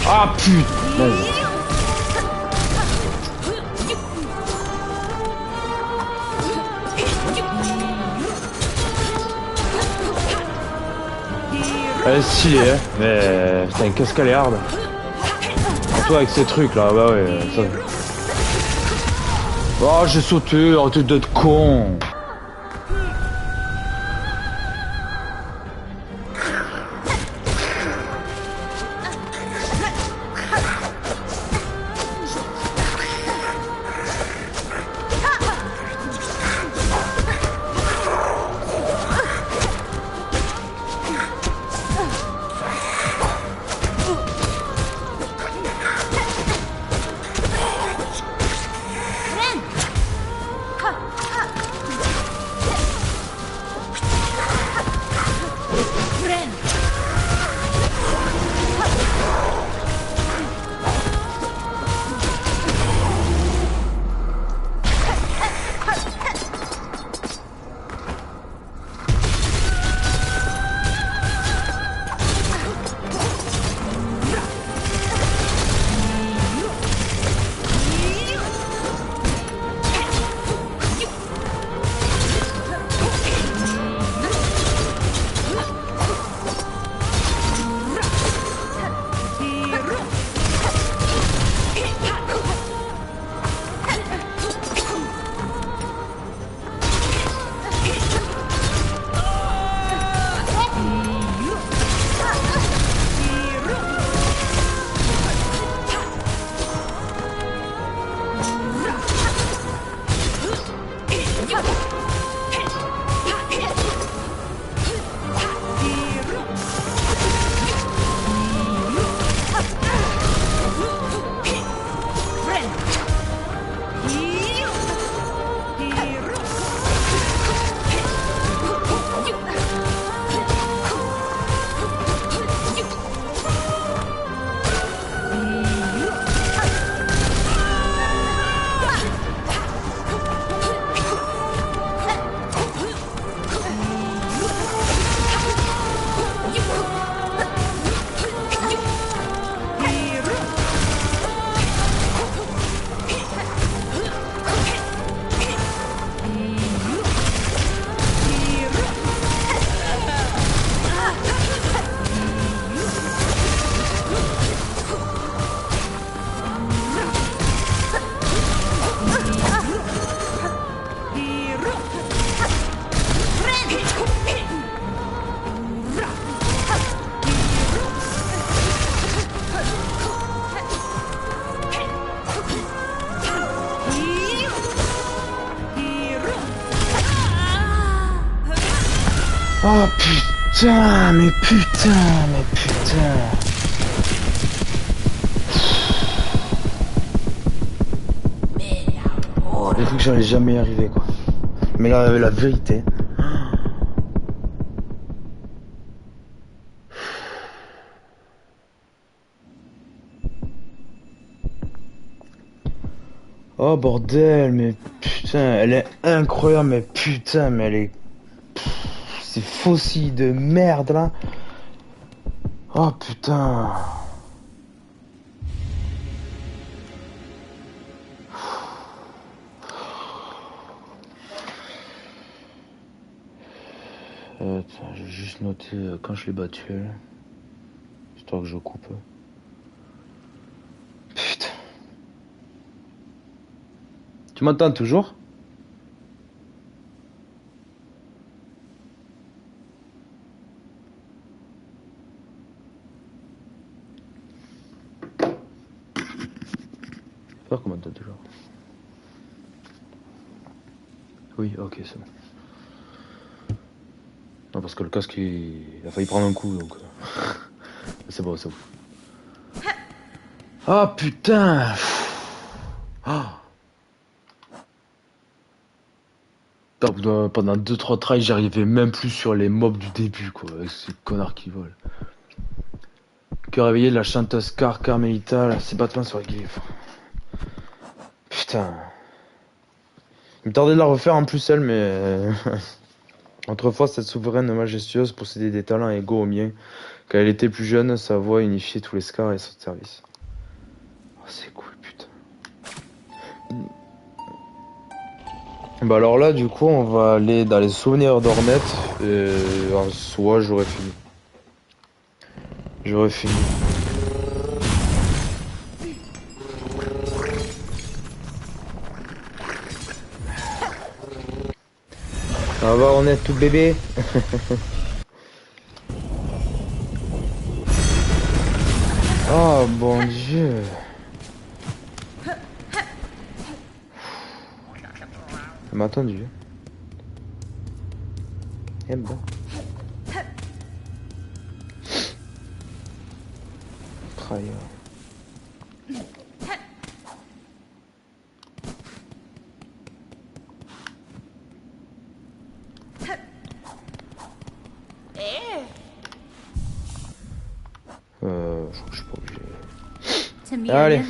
Ah putain! Elle est stylée, hein, mais putain, qu'est-ce qu'elle est hard. Surtout avec ces trucs là, bah ouais, ça. Oh, j'ai sauté, arrêtez d'être con. Oh putain, mais putain, mais putain. Oh, j'ai cru que j'allais jamais y arriver quoi. Mais là, la vérité. Oh bordel, mais putain, elle est incroyable, mais putain, mais elle est... Ces fossiles de merde là. Oh putain. Attends, je vais juste noter quand je l'ai battu, histoire que je coupe. Putain. Tu m'entends toujours? J'espère qu'on m'entend toujours. Oui, ok, c'est bon. Non, parce que le casque, il a failli prendre un coup, donc... c'est bon, c'est bon. Oh putain. Oh. Pendant 2-3 tries, j'arrivais même plus sur les mobs du début, quoi, avec ces connards qui volent. Cœur réveillé de la chanteuse Carmelita, là, c'est Batman sur les griffes. Putain. Il me tardait de la refaire en plus seul, mais... Autrefois, cette souveraine majestueuse possédait des talents égaux aux miens. Quand elle était plus jeune, sa voix unifiait tous les scars et son service. Oh, c'est cool, putain. Bah alors là, du coup, on va aller dans les souvenirs d'Hornet. Et en soi, j'aurais fini. J'aurais fini. Ça va, Hornet, tout bébé. Oh, bon Dieu. Elle m'a attendu. Eh bon. Trahir. Je crois que je suis pas obligé. Allez.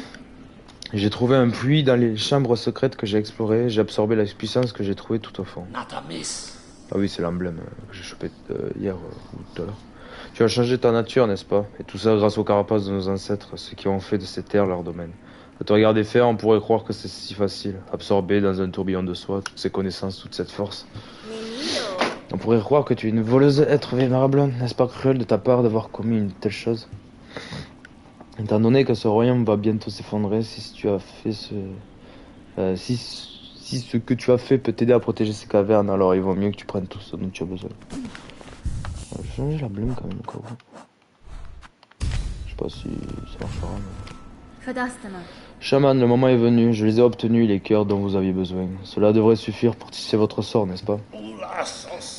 J'ai trouvé un puits dans les chambres secrètes que j'ai explorées. J'ai absorbé la puissance que j'ai trouvée tout au fond. Ah oui, c'est l'emblème que j'ai chopé hier ou tout à l'heure. Tu as changé ta nature, n'est-ce pas? Et tout ça grâce aux carapaces de nos ancêtres, ceux qui ont fait de ces terres leur domaine. À te regarder faire, on pourrait croire que c'est si facile. Absorber dans un tourbillon de soi toutes ces connaissances, toute cette force. On pourrait croire que tu es une voleuse être vénérable. N'est-ce pas cruel de ta part d'avoir commis une telle chose? Étant donné que ce royaume va bientôt s'effondrer, si tu as fait si ce que tu as fait peut t'aider à protéger ces cavernes, alors il vaut mieux que tu prennes tout ce dont tu as besoin. Je vais changer la blume quand même au cas où. Je sais pas si ça marchera. Mais... Chaman, le moment est venu. Je les ai obtenus, les cœurs dont vous aviez besoin. Cela devrait suffire pour tisser votre sort, n'est-ce pas?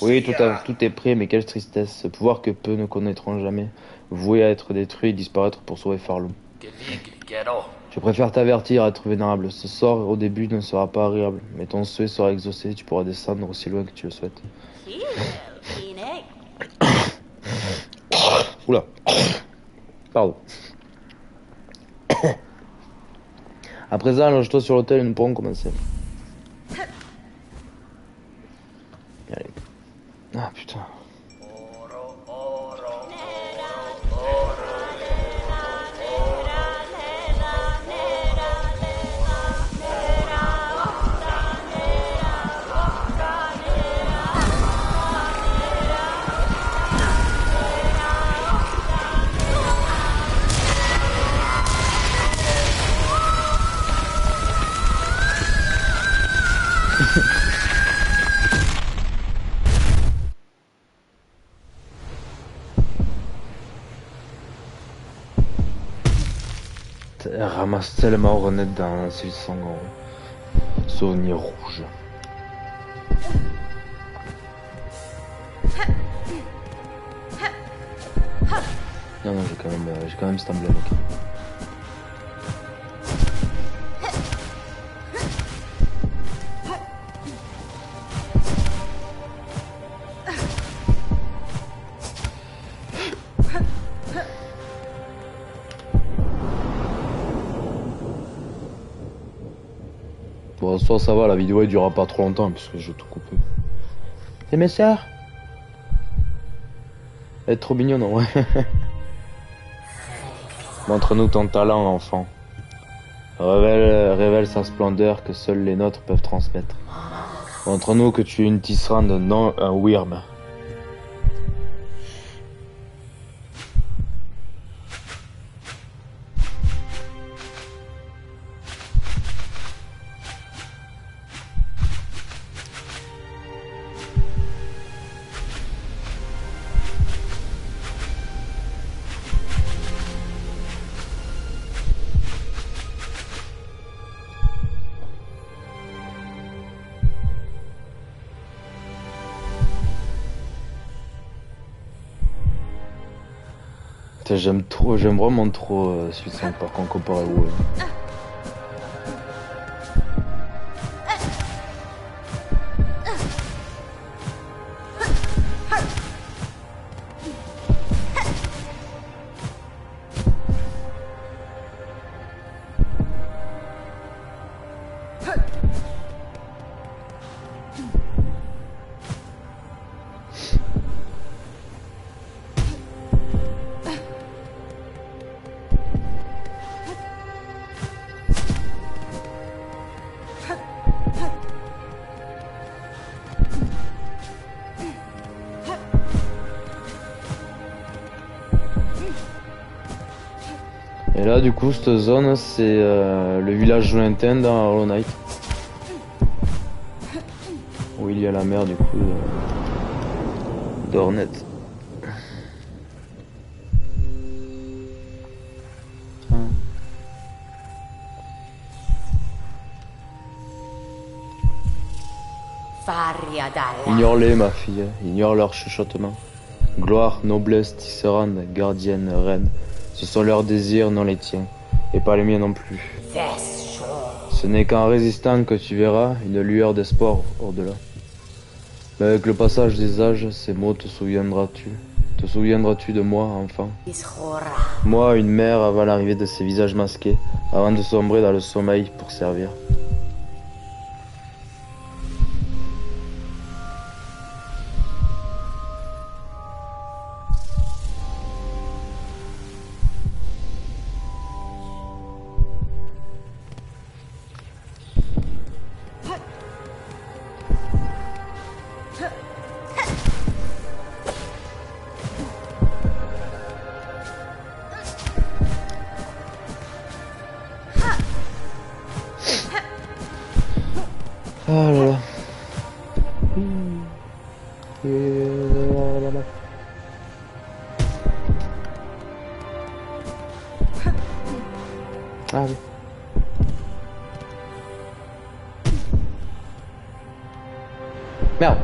Oui, tout est prêt, mais quelle tristesse. Ce pouvoir que peu ne connaîtront jamais. Voué à être détruit et disparaître pour sauver Farlow. Je préfère t'avertir, être vénérable. Ce sort, au début, ne sera pas agréable. Mais ton souhait sera exaucé et tu pourras descendre aussi loin que tu le souhaites. Oula. Pardon. À présent, allonge-toi sur l'autel et nous pourrons commencer. Allez. Ah putain. Elle ramasse tellement honnête dans ses sangs. Souvenir rouge. Non, non, j'ai quand même cet emblème, ok. Pour l'instant, ça va, la vidéo elle durera pas trop longtemps parce que je vais tout couper. C'est mes sœurs. Elle est trop mignonne, ouais. Montre-nous ton talent, enfant. Révèle sa splendeur que seuls les nôtres peuvent transmettre. Montre-nous que tu es une tisserande, non un wyrm. J'aime vraiment trop Suicide Park en comparé à WoW. Et là, du coup, cette zone, c'est le village lointain dans Hollow Knight. Où il y a la mer, du coup, d'Hornet. Ignore-les, ma fille, ignore leur chuchotement. Gloire, noblesse, tisserande, gardienne, reine, ce sont leurs désirs, non les tiens, et pas les miens non plus. Ce n'est qu'en résistant que tu verras une lueur d'espoir au-delà. Mais avec le passage des âges, ces mots te souviendras-tu? Te souviendras-tu de moi, enfant? Moi, une mère avant l'arrivée de ces visages masqués, avant de sombrer dans le sommeil pour servir. Ah là là. Ah oui. Merde.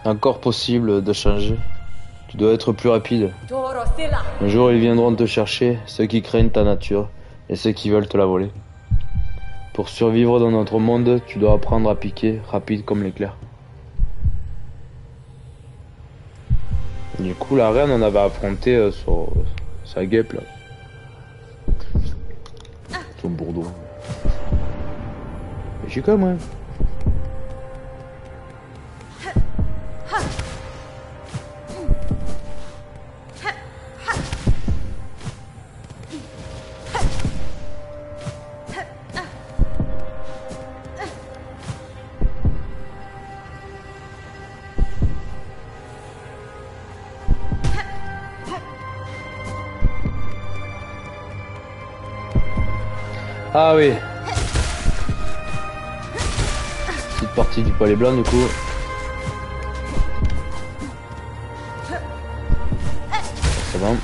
Encore possible de changer. Tu dois être plus rapide. Un jour ils viendront te chercher, ceux qui craignent ta nature et ceux qui veulent te la voler. Pour survivre dans notre monde, tu dois apprendre à piquer, rapide comme l'éclair. Du coup, la reine, on avait affronté sur sa guêpe là. Son bourdeau. Je suis comme moi. Ah oui. Petite partie du palais blanc du coup. C'est bon.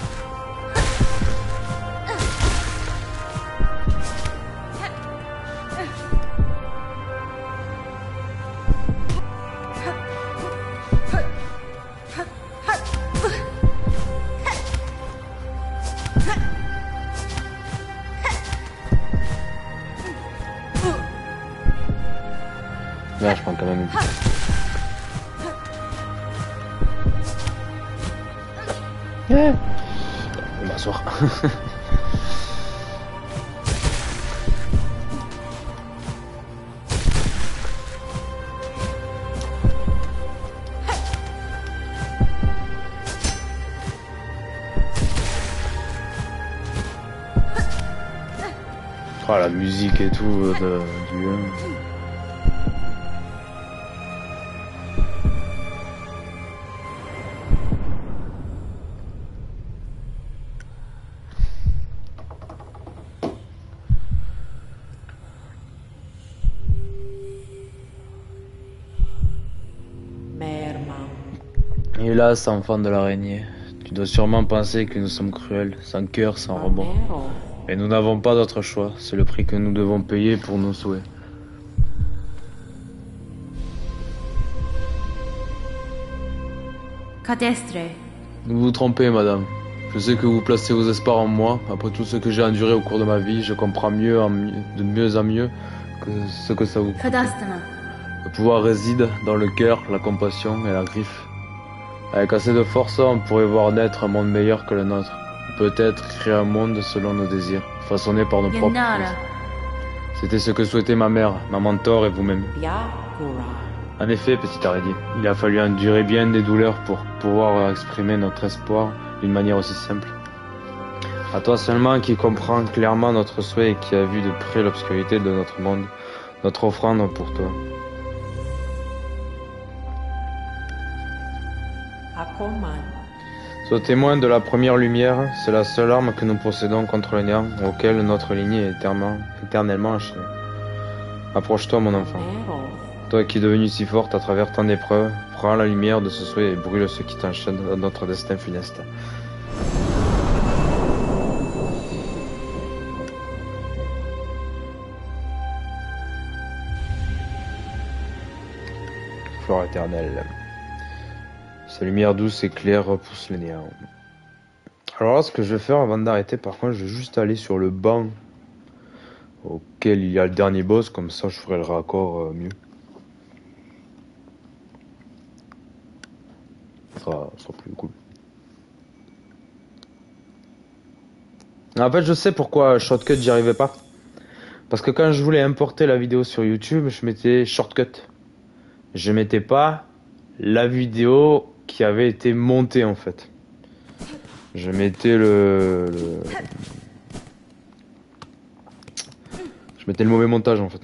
Là, je prends quand même une petite. Yeah. Je vais m'asseoir. Oh, la musique et tout du jeu. Hélas, enfant de l'araignée, tu dois sûrement penser que nous sommes cruels, sans cœur, sans remords. Et nous n'avons pas d'autre choix, c'est le prix que nous devons payer pour nos souhaits. Cadestre. Vous vous trompez, madame. Je sais que vous placez vos espoirs en moi. Après tout ce que j'ai enduré au cours de ma vie, je comprends de mieux en mieux que ce que ça vous coûte. Cadastana. Le pouvoir réside dans le cœur, la compassion et la griffe. Avec assez de force, on pourrait voir naître un monde meilleur que le nôtre. Peut-être créer un monde selon nos désirs, façonné par nos propres forces. C'était ce que souhaitait ma mère, ma mentor et vous-même. En effet, petite araignée, il a fallu endurer bien des douleurs pour pouvoir exprimer notre espoir d'une manière aussi simple. À toi seulement qui comprends clairement notre souhait et qui a vu de près l'obscurité de notre monde, notre offrande pour toi. Sois témoin de la première lumière, c'est la seule arme que nous possédons contre le néant auquel notre lignée est éternellement enchaînée. Approche-toi, mon enfant. Toi qui es devenu si forte à travers tant d'épreuves, prends la lumière de ce souhait et brûle ceux qui t'enchaînent dans notre destin funeste. Flore éternelle. Sa lumière douce et claire repousse le néant. Alors là, ce que je vais faire avant d'arrêter, par contre, je vais juste aller sur le banc auquel il y a le dernier boss, comme ça je ferai le raccord mieux. Ça sera plus cool. En fait, je sais pourquoi Shortcut j'y arrivais pas. Parce que quand je voulais importer la vidéo sur YouTube, je mettais Shortcut. Je mettais pas la vidéo qui avait été montée en fait. Je mettais je mettais le mauvais montage en fait.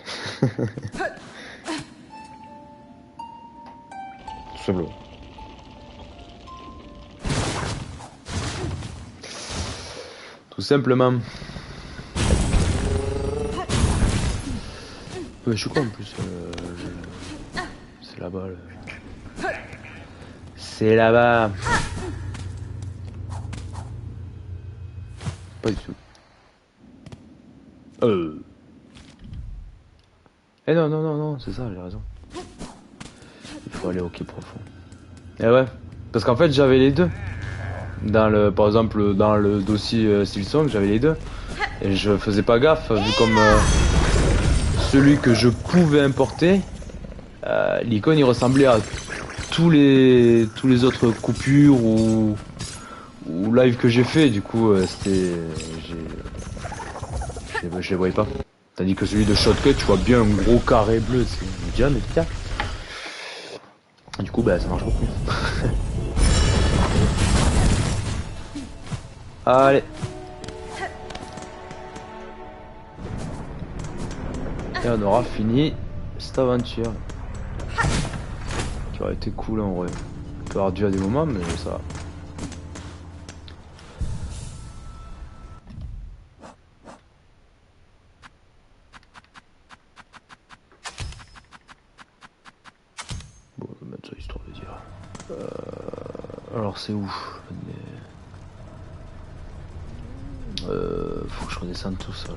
Tout simplement. Tout simplement. Je suis quoi en plus c'est là-bas. C'est là-bas. Pas du tout. Eh non, non, non, non, c'est ça, j'ai raison. Il faut aller au quai profond. Eh ouais, parce qu'en fait j'avais les deux. Par exemple, dans le dossier Silsong, j'avais les deux. Et je faisais pas gaffe, vu comme celui que je pouvais importer, l'icône il ressemblait à tous les autres coupures ou live que j'ai fait. Du coup, je les voyais pas. Tandis que celui de Shortcut, tu vois bien un gros carré bleu, c'est bien, mais tiens. Du coup, bah ça marche beaucoup. Allez. Et on aura fini cette aventure. Qui aurait été cool en vrai. Un peu ardu à des moments, mais ça va. Alors c'est où? Faut que je redescende tout ça là.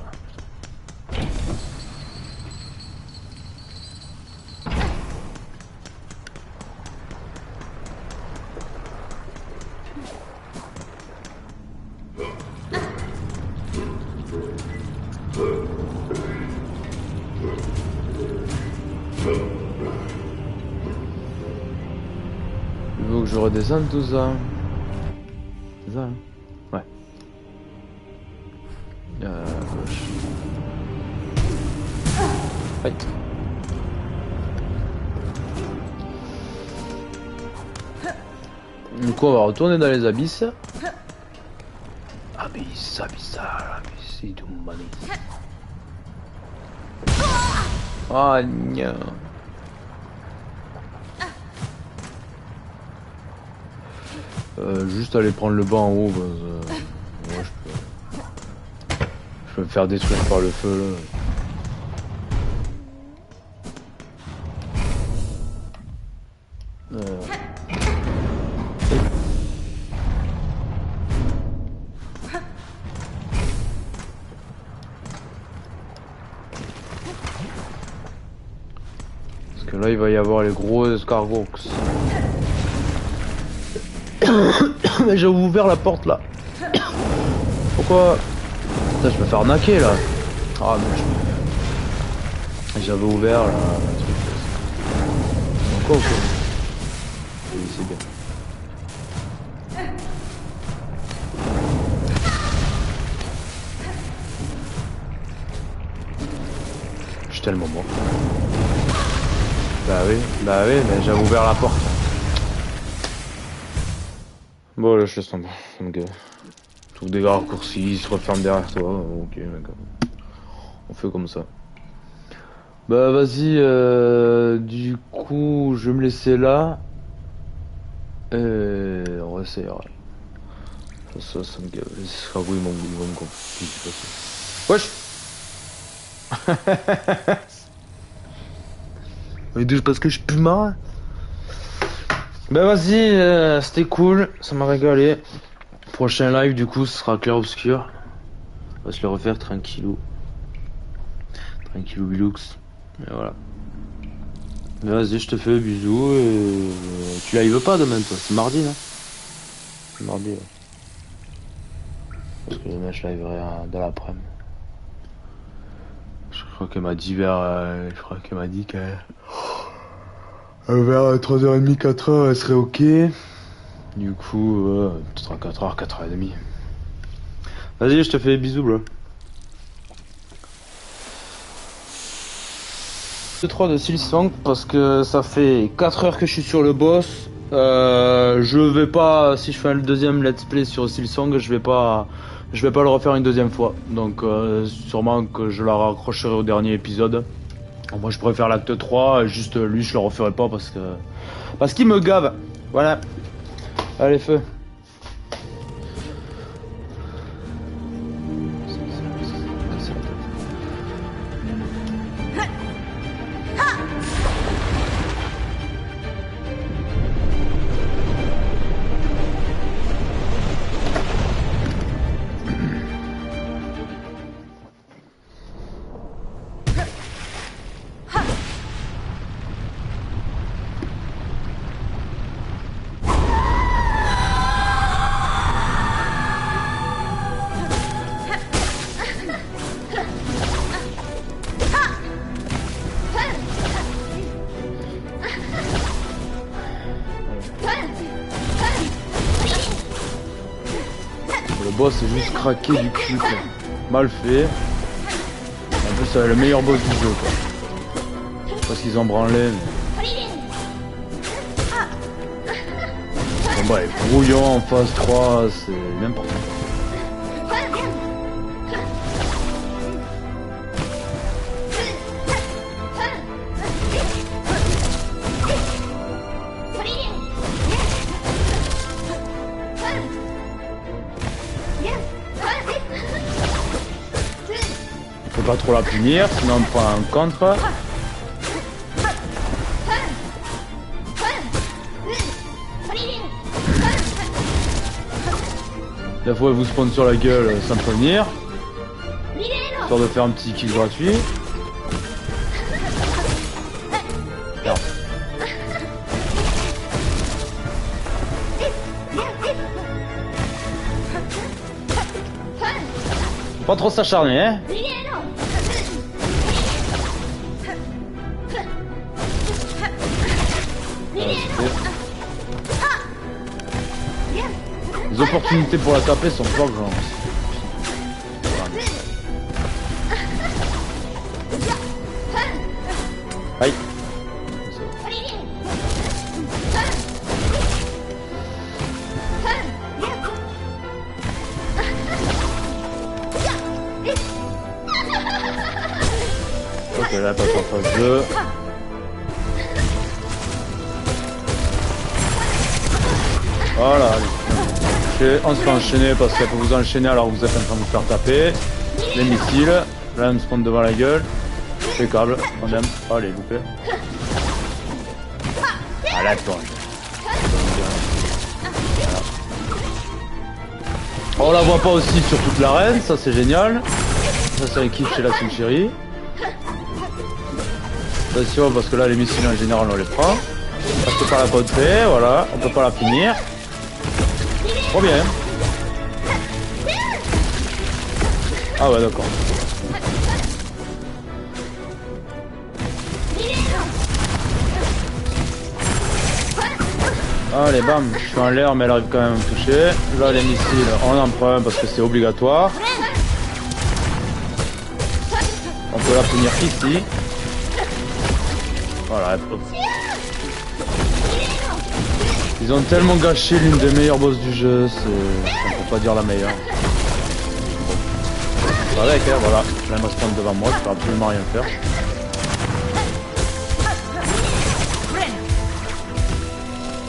Il faut que je redescende tout ça. C'est ça, hein? Ouais. Gauche. Fight. Du coup, on va retourner dans les abysses. Abyss, abyssal, abyssum manis. Ah, non. Juste aller prendre le banc en haut, moi je peux me faire détruire par le feu là. Parce que là il va y avoir les gros escargots. Mais j'ai ouvert la porte là. Pourquoi? Putain, je me fais arnaquer là. Ah mais j'avais ouvert là. Encore quoi. Oui, c'est bien. Je suis tellement mort. Bah oui, mais j'avais ouvert la porte. Bon là je laisse tomber. Donc, trouve des raccourcis, ils se referment derrière toi. Ok d'accord. On fait comme ça. Bah vas-y, du coup je vais me laisser là. Et on essaiera. Ça me gave. Les escargots ils vont me compliquer. Wesh. Mais d'où parce que je pue marre. Bah vas-y, c'était cool, ça m'a régalé. Prochain live du coup ce sera clair obscur. On va se le refaire tranquillou. Tranquillou bilux. Et voilà. Mais vas-y, je te fais bisous et tu live pas demain toi, c'est mardi là. C'est mardi ouais. Parce que demain je liverai dans l'après-midi. Je crois qu'elle m'a dit que vers 3h30, 4h elle serait ok. Du coup, peut-être à 4h, 4h30. Vas-y, je te fais des bisous, bro. 3 de Silksong parce que ça fait 4 heures que je suis sur le boss. Je vais pas, si je fais un deuxième let's play sur Silksong, je vais pas le refaire une deuxième fois. Donc sûrement que je la raccrocherai au dernier épisode. Moi je préfère l'acte 3, juste lui je le referai pas parce qu'il me gave. Voilà. Allez feu. Le boss est juste craqué du cul quoi. Mal fait. En plus c'est le meilleur boss du jeu quoi. Parce qu'ils ont branlé. Bon bah les brouillons en phase 3 c'est n'importe quoi. Faut pas trop la punir, sinon on prend un contre. La fois elle vous spawn sur la gueule sans prévenir. Histoire de faire un petit kill gratuit. Merde. Faut pas trop s'acharner, hein. Les opportunités pour la taper sont fort grandes. Aïe. Ok, là, passe en phase 2. Voilà, allez. On se fait enchaîner parce qu'elle peut vous enchaîner alors que vous êtes en train de vous faire taper. Les missiles, là, on me spawn devant la gueule. Impeccable, on aime. Oh, les loupés. Ah, là, toi. On la voit pas aussi sur toute l'arène, ça c'est génial. Ça c'est un kiff chez la Chérie. Attention parce que là les missiles en général on les prend. On peut pas la contrer, voilà, on peut pas la finir. Trop bien. Ah ouais d'accord. Allez bam, je suis en l'air mais elle arrive quand même à me toucher. Là les missiles on en prend un parce que c'est obligatoire. On peut la punir ici. Voilà. Ils ont tellement gâché l'une des meilleures boss du jeu, c'est... on peut pas dire la meilleure. Bon. Avec, hein, voilà. Là, elle va se prendre devant moi, je peux absolument rien faire.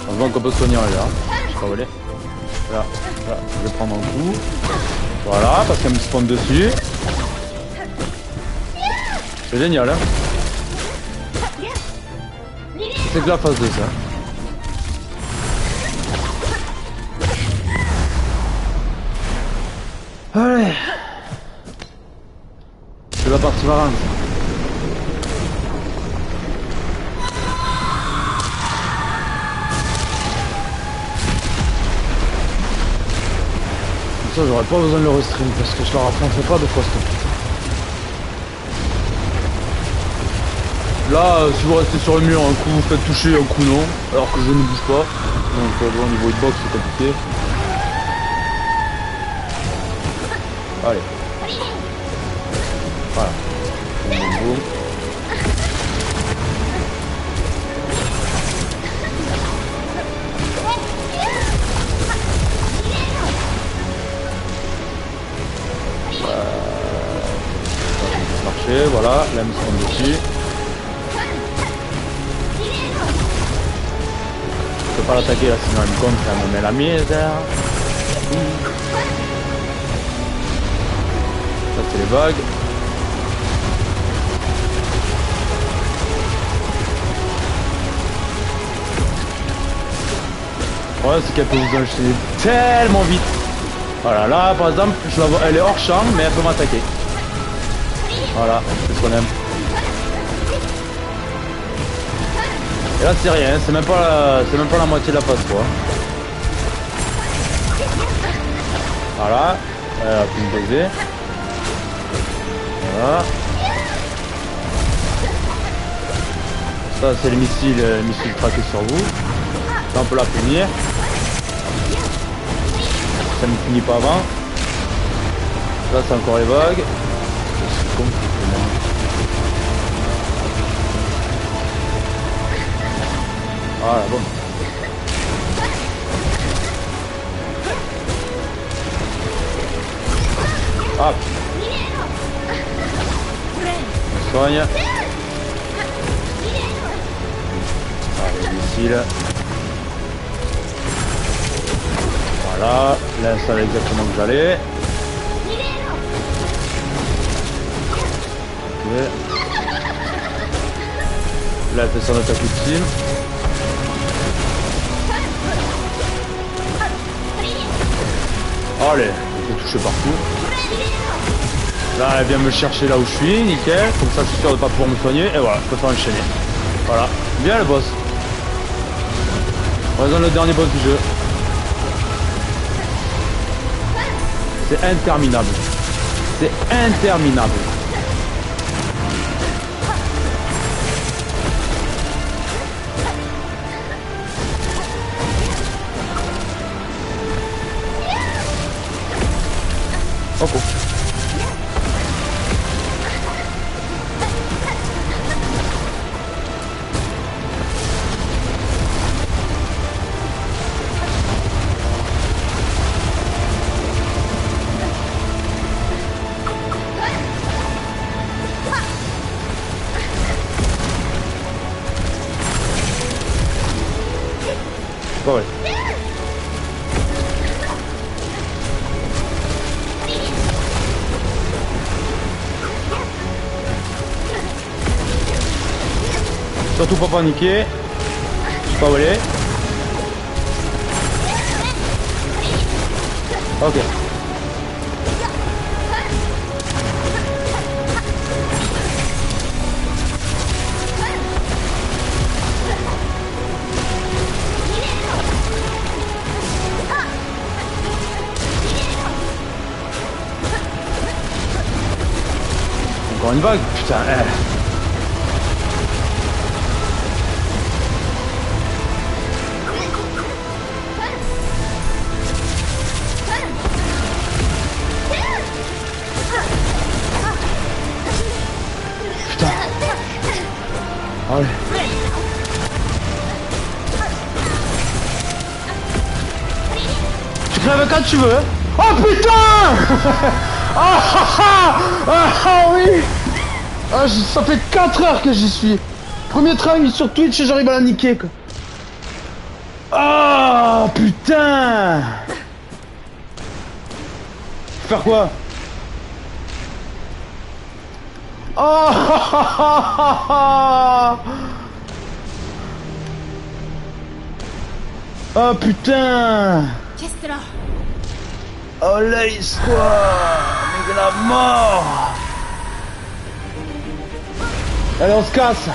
Heureusement qu'on peut soigner en l'air. Je peux pas voler. Là, là, je vais prendre un coup. Voilà, parce qu'elle me spawn dessus. C'est génial, hein. C'est que la phase 2, ça. Allez. C'est la partie marrante. Ça, j'aurais pas besoin de le restream parce que je leur affronterai pas deux fois stop. Là, si vous restez sur le mur, un coup vous faites toucher, un coup non, alors que je ne bouge pas. Donc bon, au niveau hitbox c'est compliqué. Allez. Voilà. Boum, boum, boum. Ça va marcher, voilà, là elle me semble dessus. Je peux pas l'attaquer là sinon elle me compte, elle me met la misère. Ça c'est les vagues. Ouais, c'est qu'elle peut vous enchaîner tellement vite. Voilà, là par exemple, je la vois, elle est hors champ mais elle peut m'attaquer. Voilà, c'est ce qu'on aime. Et là c'est rien, c'est même pas la moitié de la phase 3. Voilà, elle a pu me baiser. Voilà. Ça c'est les missiles traqués sur vous. Ça on peut la punir. Ça ne finit pas avant. Là c'est encore les vagues. C'est compliqué. Voilà, bon. Hop. On soigne. Allez, missile. Voilà. Là, ça va exactement où j'allais. Ok. Là, elle fait son attaque ultime. Allez, je vais toucher partout. Là, elle vient me chercher là où je suis, nickel. Comme ça, je suis sûr de pas pouvoir me soigner. Et voilà, je peux faire enchaîner. Voilà. Bien le boss. On va dans le dernier boss du jeu. C'est interminable. C'est interminable. Ok. Pas vrai. Surtout pas paniquer. Je sais pas où aller. Ok. Encore une vague, putain. Putain. Allez. Tu crèves quand tu veux. Oh putain. Ah ah ah ah oui. Ah, ça fait 4 heures que j'y suis. Premier try sur Twitch et j'arrive à la niquer quoi. Ah putain. Faire quoi? Oh oh putain. Oh là l'histoire. Mais de la mort. Allez on se casse.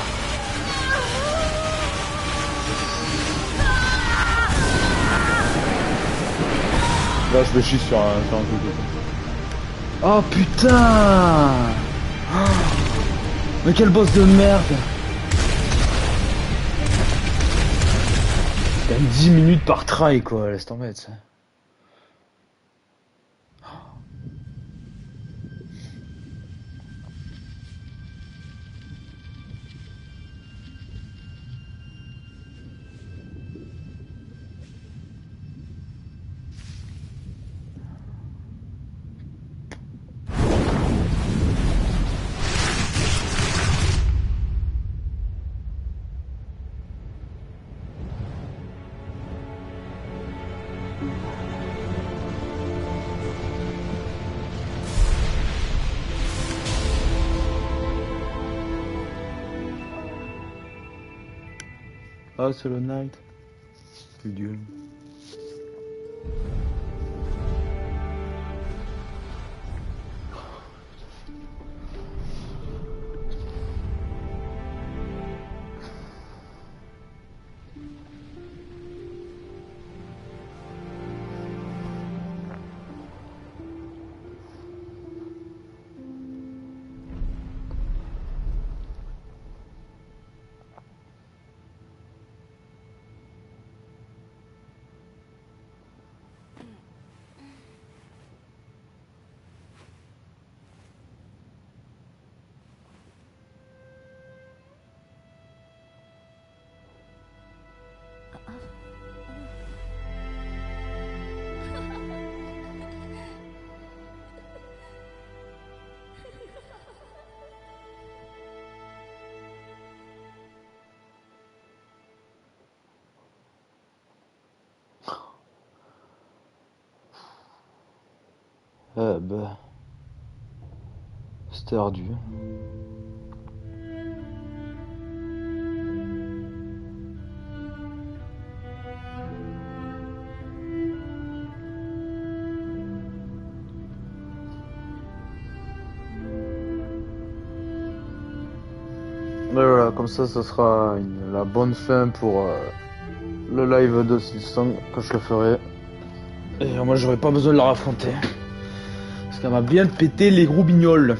Là je vais chier sur un truc. Oh putain. Mais quel boss de merde. T'as 10 minutes par try quoi, laisse tomber ça. Oh, Solo Knight. C'est Dieu. Bah... C'était ardu. Mais voilà, comme ça sera la bonne fin pour le live de Silksong que je le ferai. Et moi, j'aurais pas besoin de la raffronter. Parce qu'elle m'a bien pété les gros bignoles.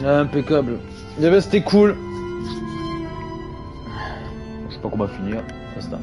Impeccable. Eh ben, c'était cool. Je sais pas comment finir. Basta.